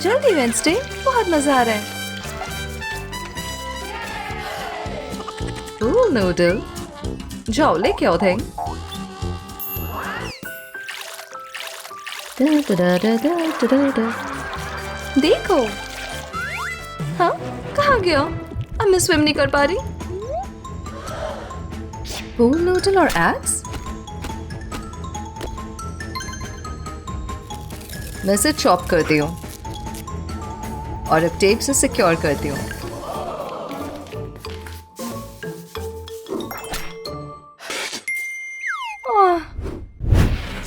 [SPEAKER 1] जल्दी वेंसडे, बहुत मजा आ रहा है। ओह नूडल, जाओ लेके आओ थिंग। देखो। हाँ, कहाँ गया? अब मैं स्विम नहीं कर पा रही। पूल नूडल और एग्स? मैं इसे चॉप करती हूँ और अब टेप से सिक्योर करती हूँ।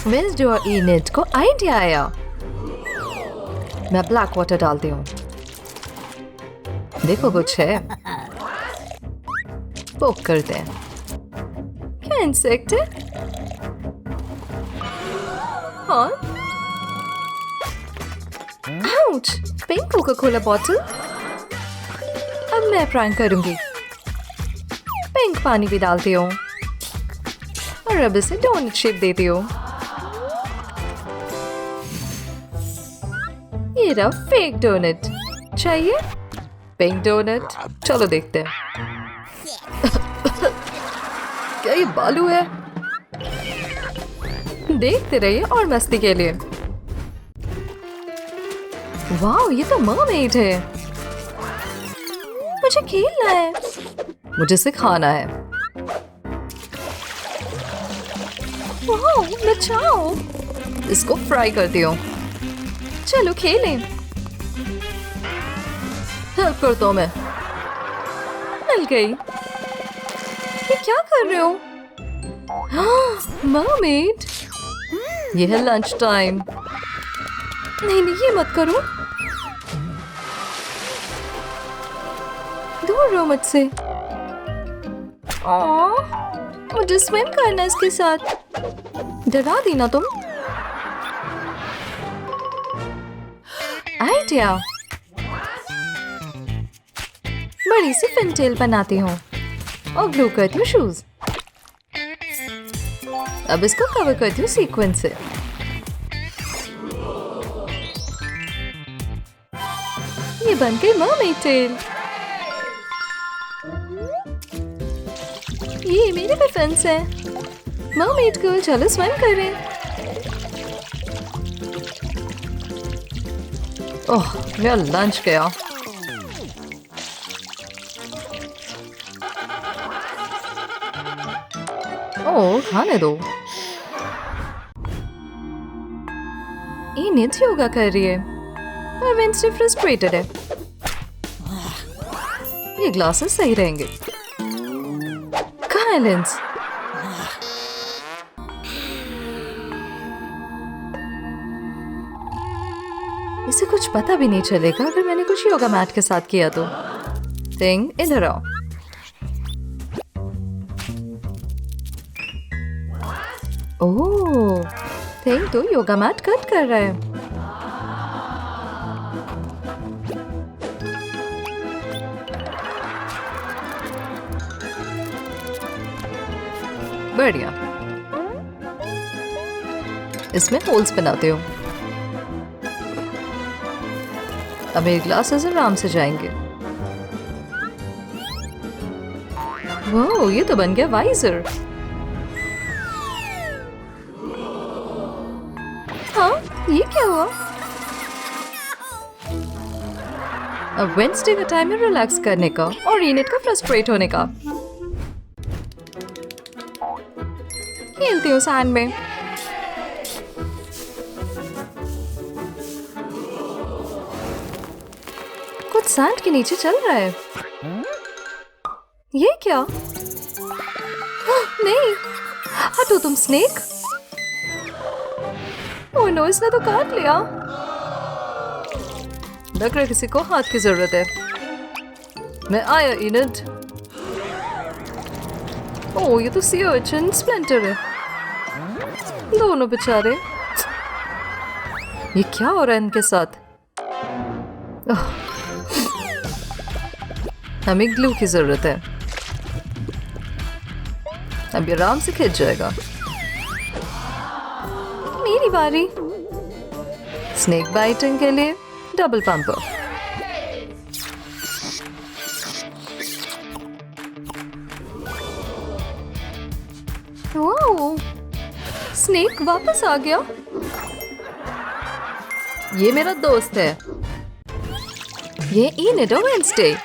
[SPEAKER 1] वेंसडे और इनेट को आइडिया आया। मैं ब्लैक वाटर डालती हूँ। देखो कुछ है। पोक करते हैं। क्या इंसेक्ट है? हाँ। Ouch! Pink Coca Cola bottle. अब मैं प्रैंक करूंगी। पिंक पानी भी डालती हूँ। और अब इसे डोनट शेप देती हूँ। ये रहा फेक डोनट। चाहिए पिंक डोनट? चलो देखते हैं। क्या ये बालू है? देखते रहिए और मस्ती के लिए। वाह, ये तो मरमेड है। मुझे खेलना है। मुझे सिखाना है। वाह, बचाओ। इसको फ्राई करती हूँ। चलो खेलें। हेल्प करता हूँ मैं। मिल गई। ये क्या कर रहे हो? मरमेड। ये है लंच टाइम। नहीं नहीं, ये मत करो। दूर रहो मुझसे। मुझे स्विम करना है इसके साथ। डरा दी ना तुम। आइडिया। बड़ी सी फिनटेल बनाती हूँ और ग्लू करती हूँ शूज। अब इसको कवर करती हूँ सीक्वेंस से। ये बन गई मरमेड टेल। ये मेरे पे फेंस है। मरमेड गर्ल, चलो स्विम करें। ओह, मेरा लंच गया। ओह, खाने दो। ये नित्य योगा कर रही है और वेंसडे फ्रस्ट्रेटेड है। ये ग्लासेस सही रहेंगे। कहाँ है लेंस? इसे कुछ पता भी नहीं चलेगा अगर मैंने कुछ योगा मैट के साथ किया तो। थिंग, इधर आओ। ओह, थिंग तो योगा मैट कट कर रहा है। बढ़िया। इसमें होल्स बनाते हो। अब मेरे ग्लासेस आराम से जाएंगे। वाह, ये तो बन गया वाइजर। हाँ, ये क्या हुआ? अब वेंसडे का टाइम है रिलैक्स करने का और यूनिट का फ्रस्ट्रेट होने का। खेलती हूँ सैंड में। कुछ सैंड के नीचे चल रहा है। ये क्या? नहीं, हटो तुम स्नेक। ओह नो, इसने तो काट लिया। लग रहा है किसी को हाथ की जरूरत है। मैं आया इनट। ओह, ये तो सी अर्चिन स्प्लिंटर है। दोनों बेचारे। ये क्या हो रहा है इनके साथ? हमें ग्लू की जरूरत है। अब ये आराम से खिंच जाएगा। मेरी बारी। स्नेक बाइटिंग के लिए डबल पंपर। वाओ, स्नेक वापस आ गया। ये मेरा दोस्त है। ये इनेड और वेंसडे।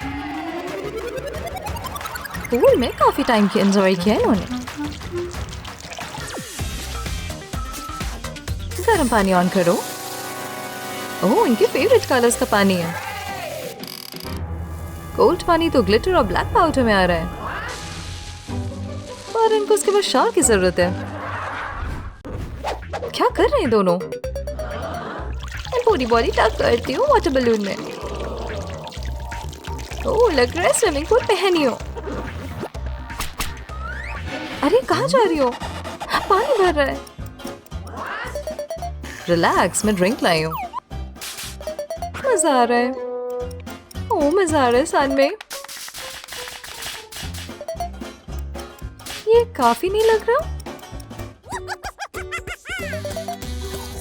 [SPEAKER 1] पूल में काफी टाइम की एंजॉय किया इन्होंने। गर्म पानी ऑन करो। ओह, इनके फेवरेट कलर्स का पानी है। कोल्ड पानी तो ग्लिटर और ब्लैक पाउडर में आ रहा है, और इनको उसके बाद शार की जरूरत है। क्या कर रहे हैं दोनों? मैं पूरी बॉडी टक करती हूँ वाटर बलून में। ओह, लग रहा है स्विमिंग पूल पहनी हो। अरे कहाँ जा रही हो? पानी भर रहा है। रिलैक्स, मैं ड्रिंक लाई हूँ। मजा आ रहा है। ओह, मजा आ रहा है सन में। ये काफी नहीं लग रहा?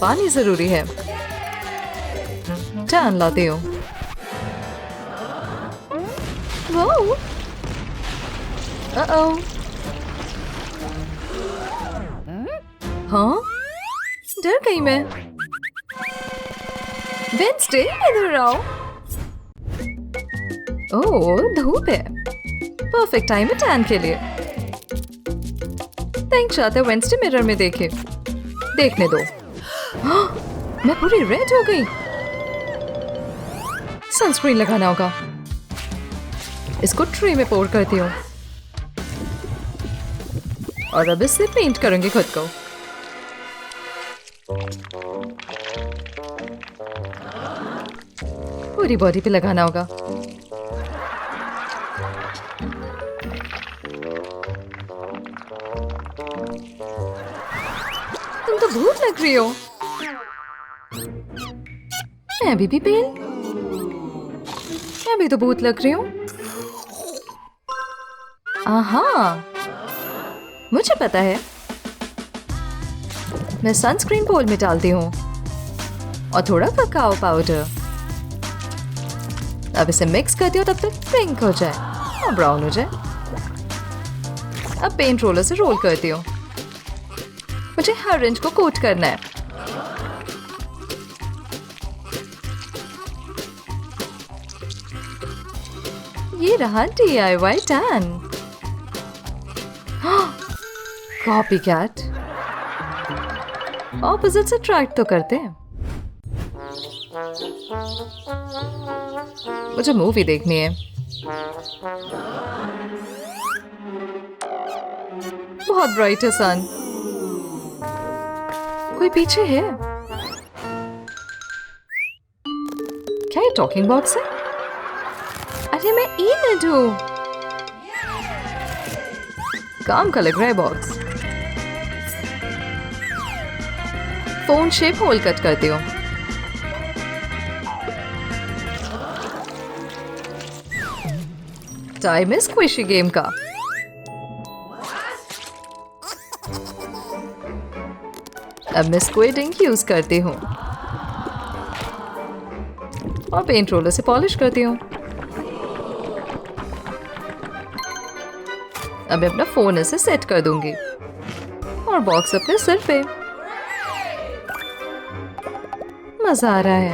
[SPEAKER 1] पानी जरूरी है। टैन लाती हूँ। वाओ। हाँ, डर गई मैं। वेडनेसडे, इधर आओ। ओह, धूप है। परफेक्ट टाइम है टैन के लिए। थैंक चाहते वेडनेसडे मिरर में देखे। देखने दो। हाँ, मैं पूरी रेड हो गई। सनस्क्रीन लगाना होगा। इसको ट्रे में पोर करती हूँ और अब इससे पेंट करूंगी खुद को। पूरी बॉडी पे लगाना होगा। तुम तो भूत लग रही हो। मैं भी पेल। मैं भी तो भूत लग रही हूँ। आहा, मुझे पता है। मैं सनस्क्रीन बोल में डालती हूँ और थोड़ा ककाओ पाउडर। अब इसे मिक्स करती हूँ तब तक पिंक हो जाए और ब्राउन हो जाए। अब पेंट रोलर से रोल करती हूँ। मुझे हर इंच को कोट करना है। ये रहा DIY tan. Copy cat. Opposite से ट्रैक तो करते हैं। मुझे मूवी देखनी है। बहुत ब्राइट है सन। कोई पीछे है क्या? ये टॉकिंग बॉक्स है? अरे मैं इनड हूँ। काम का लग रहा है box. Phone shape hole cut करती हूँ। टाइम है स्क्विशी गेम का। अब मैं स्क्विड इंक यूज करती हूँ और पेंट रोलर से पॉलिश करती हूँ। अब मैं अपना फोन इसे सेट कर दूंगी और बॉक्स अपने सिर पे। मजा आ रहा है।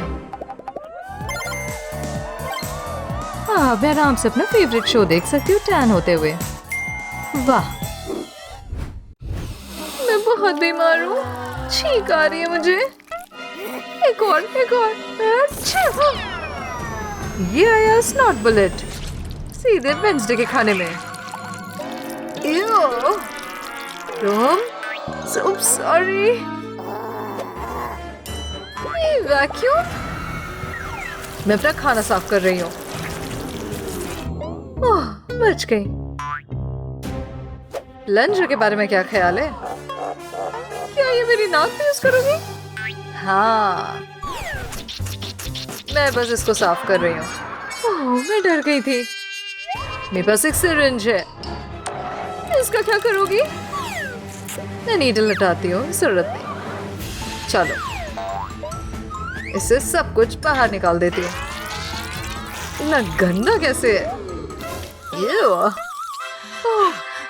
[SPEAKER 1] हाँ, मैं आराम से अपना फेवरेट शो देख सकती हूँ टैन होते हुए। वाह, मैं बहुत बीमार हूँ। छींक आ रही है मुझे। एक और। अच्छा, ये आया स्नॉट बुलेट सीधे वेडनेसडे के खाने में। सॉरी। वैक्यूम। मैं अपना खाना साफ कर रही हूँ। बच गई। लंच के बारे में क्या ख्याल है? क्या ये मेरी नाक पे यूज करोगी? हाँ, मैं बस इसको साफ कर रही हूँ। मैं डर गई थी। मेरे पास एक सिरिंज है। इसका क्या करोगी? मैं नीडल हटाती हूँ, जरूरत नहीं। चलो, इससे सब कुछ बाहर निकाल देती हूँ। इतना गंदा कैसे है?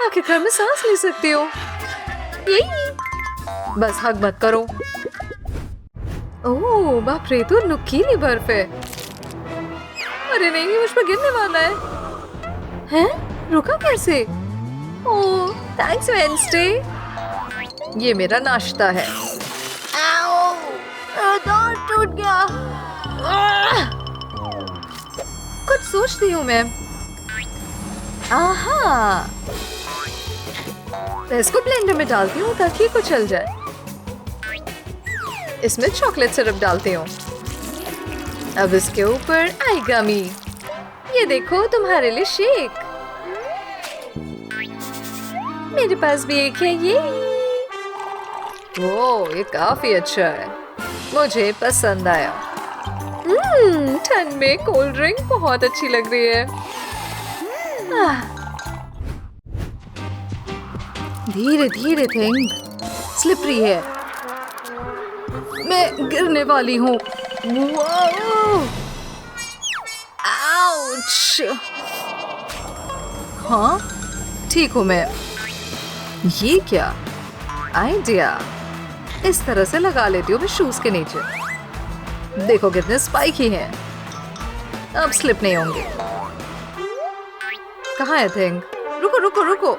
[SPEAKER 1] आखिरकार मैं सांस ले सकती हूँ। बस हग मत करो। ओह बाप रे, तो नुकीली बर्फ है। अरे नहीं, मुझ पर गिरने वाला है। हैं? रुका कैसे? ओह थैंक्स वेडनेसडे। ये मेरा नाश्ता है। दांत टूट गया। कुछ सोचती हूँ मैं। आहा, मैं इसको ब्लेंडर में डालती हूँ ताकि कुछ चल जाए। इसमें चॉकलेट सिरप डालती हूँ। अब इसके ऊपर आइगामी। ये देखो तुम्हारे लिए शेक। मेरे पास भी एक है ये। ओह, ये काफी अच्छा है। मुझे पसंद आया। ठंड में कोल्ड ड्रिंक बहुत अच्छी लग रही है। धीरे धीरे थिंक, स्लिपरी है। मैं गिरने वाली हूँ। आउच! हाँ, ठीक हूँ मैं। ये क्या आइडिया! इस तरह से लगा लेती हूँ मैं शूज के नीचे। देखो कितने स्पाइकी हैं। अब स्लिप नहीं होंगे। कहाँ है थिंग? रुको रुको रुको।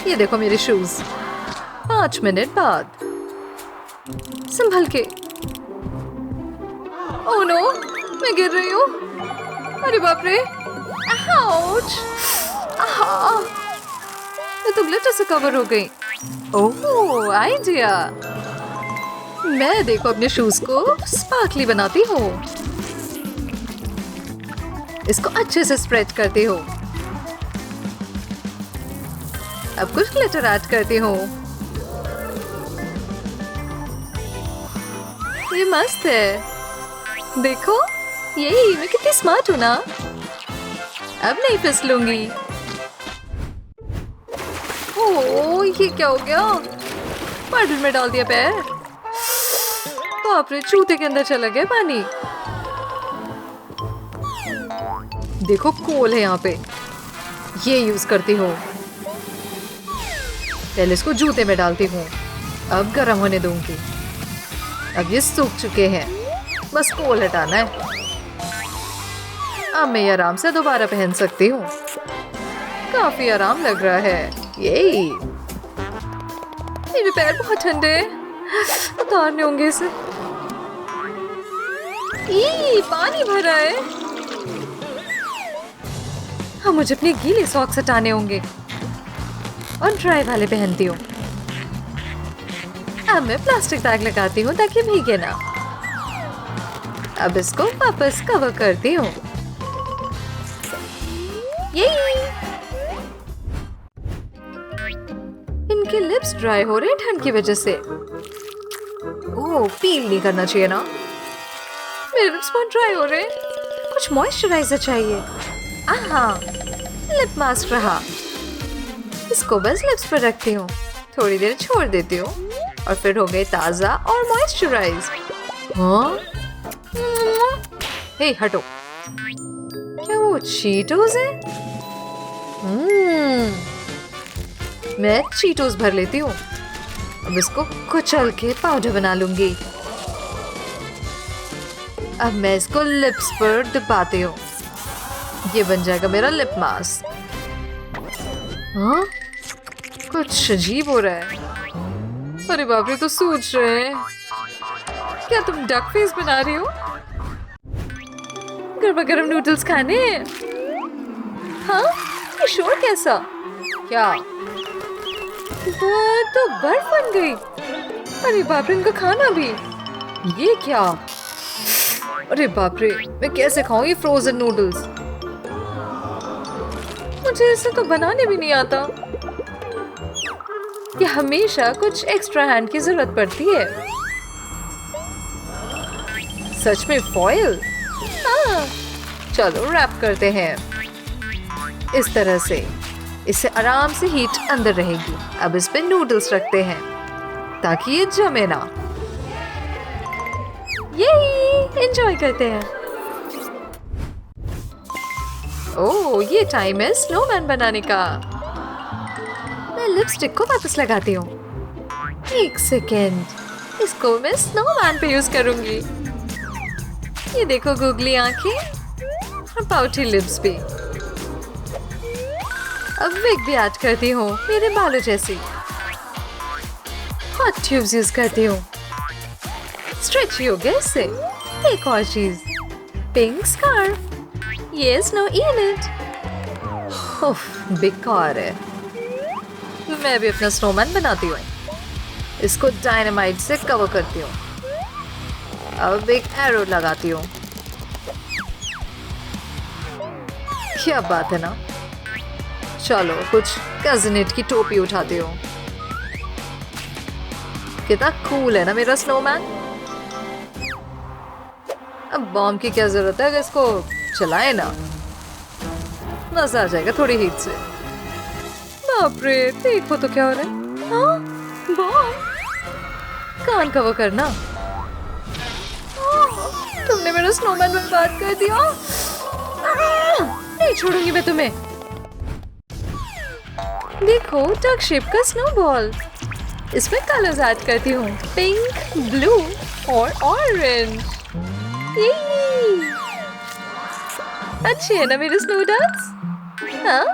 [SPEAKER 1] ये देखो मेरे शूज। 5 मिनट बाद। संभल के। ओह नो, मैं गिर रही हूँ। अरे बाप रे! आउच! आहा! मैं तो ग्लिटर से कवर हो गई। ओह, आइडिया! मैं देखो अपने शूज को स्पार्कली बनाती हूँ। इसको अच्छे से स्प्रेड करती हूँ। अब कुछ ग्लिटर ऐड करती हूँ। ये मस्त है। देखो, यही मैं कितनी स्मार्ट हूँ ना। अब नहीं फिसलूंगी। ओह, ये क्या हो गया? पाउडर में डाल दिया पैर। बाप रे, जूते के अंदर चला गया पानी। देखो कोल है यहाँ पे। ये यूज करती हूँ। पहले इसको जूते में डालती हूँ। अब गर्म होने दूंगी। अब ये सूख चुके हैं। बस कोल हटाना है। अब मैं ये आराम से दोबारा पहन सकती हूँ। काफी आराम लग रहा है। यही। मेरे पैर बहुत ठंडे हैं। उतारने होंगे इसे। ई, पानी भरा है। हाँ, मुझे अपने गीले सॉक्स हटाने होंगे और ड्राई वाले पहनती हूँ। अब मैं प्लास्टिक बैग लगाती हूँ ताकि भीगे ना। अब इसको वापस कवर करती हूँ। यही। इनके लिप्स ड्राई हो रहे हैं ठंड की वजह से। ओह, पील नहीं करना चाहिए ना। मेरे लिप्स बहुत ड्राई हो रहे हैं। कुछ मॉइस्चराइजर चाहिए। आहा, लिप मास्क रहा। इसको बस लिप्स पर रखती हूँ। थोड़ी देर छोड़ देती हूँ और फिर हो गए ताजा और मॉइस्चराइज। हाँ? हे, हटो। क्या वो चीटोस है? मैं चीटोस भर लेती हूँ। अब इसको कुचल के पाउडर बना लूंगी। अब मैं इसको लिप्स पर दबाती हूँ। ये बन जाएगा मेरा लिप मास्क। हाँ? कुछ अजीब हो रहा है। अरे बाप रे, तो सूझ रहे हैं। क्या तुम डक फेस बना रही हो? गर्मा गर्म नूडल्स खाने? हाँ? ये शोर कैसा? क्या? वो तो बर्फ बन गई। अरे बाप रे, इनका खाना भी। ये क्या? अरे बाप रे, मैं कैसे खाऊं ये फ्रोजन नूडल्स? मुझे इसे तो बनाने भी नहीं आता। ये हमेशा कुछ एक्स्ट्रा हैंड की जरूरत पड़ती है। सच में फॉयल? हाँ, चलो रैप करते हैं। इस तरह से इससे आराम से हीट अंदर रहेगी। अब इस पे नूडल्स रखते हैं ताकि ये जमे ना। यही, एंजॉय करते हैं। ओह, ये टाइम है स्नोमैन बनाने का। मैं लिपस्टिक को वापस लगाती हूँ। 1 सेकेंड, इसको मैं स्नोमैन पे यूज करूंगी। ये देखो, गुगली आंखें और पाउटी लिप्स भी। अब विग भी ऐड करती हूँ, मेरे बालों जैसी। हॉट ट्यूब्स यूज करती हूँ। स्ट्रेची हो गया इससे। एक और चीज, pink scarf. Yes, no, eat it. उफ, बेकार है। मैं भी अपना स्नोमैन बनाती हूँ। इसको डायनामाइट से कवर करती हूँ। अब एक एरो लगाती हूँ। क्या बात है ना। चलो कुछ कज़नेट की टोपी उठाती हूँ। कितना कूल है ना मेरा स्नोमैन। अब बॉम्ब की क्या जरूरत है, अगर इसको चलाए ना। मजा आ जाएगा थोड़ी हीट से। बाप रे, देखो तो क्या हो रहा है। हाँ, बॉम्ब। कान कवर करना। मेरा स्नोमैन बर्बाद कर दिया। नहीं छोड़ूंगी मैं तुम्हें। देखो डक शेप का स्नोबॉल। इसमें कलर्स ऐड करती हूँ, पिंक, ब्लू और ऑरेंज। अच्छी है ना मेरी स्नो डक्स? हाँ?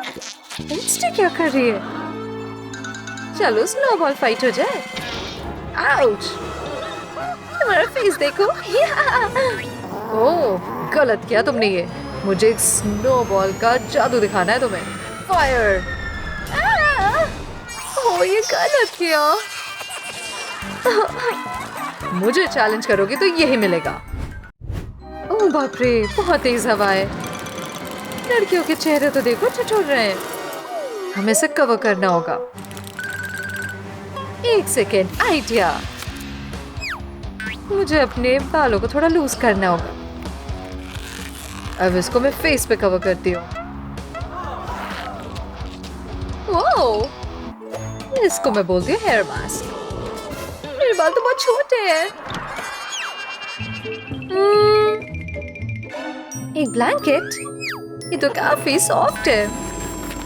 [SPEAKER 1] इंस्टी क्या कर रही है? चलो स्नोबॉल फाइट हो जाए। आउच! तुम्हारा फेस देखो। ओह, गलत किया तुमने ये। मुझे एक स्नोबॉल का जादू दिखाना है तुम्हें। फायर! ओह, ये गलत किया। मुझे चैलेंज करोगे तो यही मिलेगा। ओह बाप रे, बहुत तेज हवा है। लड़कियों के चेहरे तो देखो ठिठुर रहे हैं। हमें इसे कवर करना होगा। एक सेकेंड, आइडिया। मुझे अपने बालों को थोड़ा लूज करना होगा। अब इसको मैं फेस पे कवर करती हूँ। ओह, इसको मैं बोलती हूँ हेयर मास्क। मेरे बाल तो बहुत छोटे हैं। एक ब्लैंकेट, ये तो काफी सॉफ्ट है।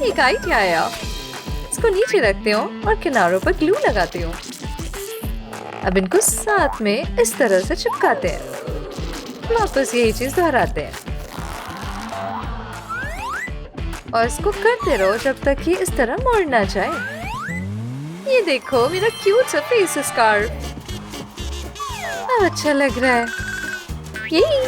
[SPEAKER 1] एक आइडिया आया। इसको नीचे रखती हूँ और किनारों पर ग्लू लगाती हूँ। अब इनको साथ में इस तरह से चिपकाते हैं। वापस यही चीज दोहराते हैं और इसको करते रहो जब तक ये इस तरह मुड़ ना जाए। ये देखो मेरा क्यूट सा फेस स्कार्फ। अच्छा लग रहा है। यही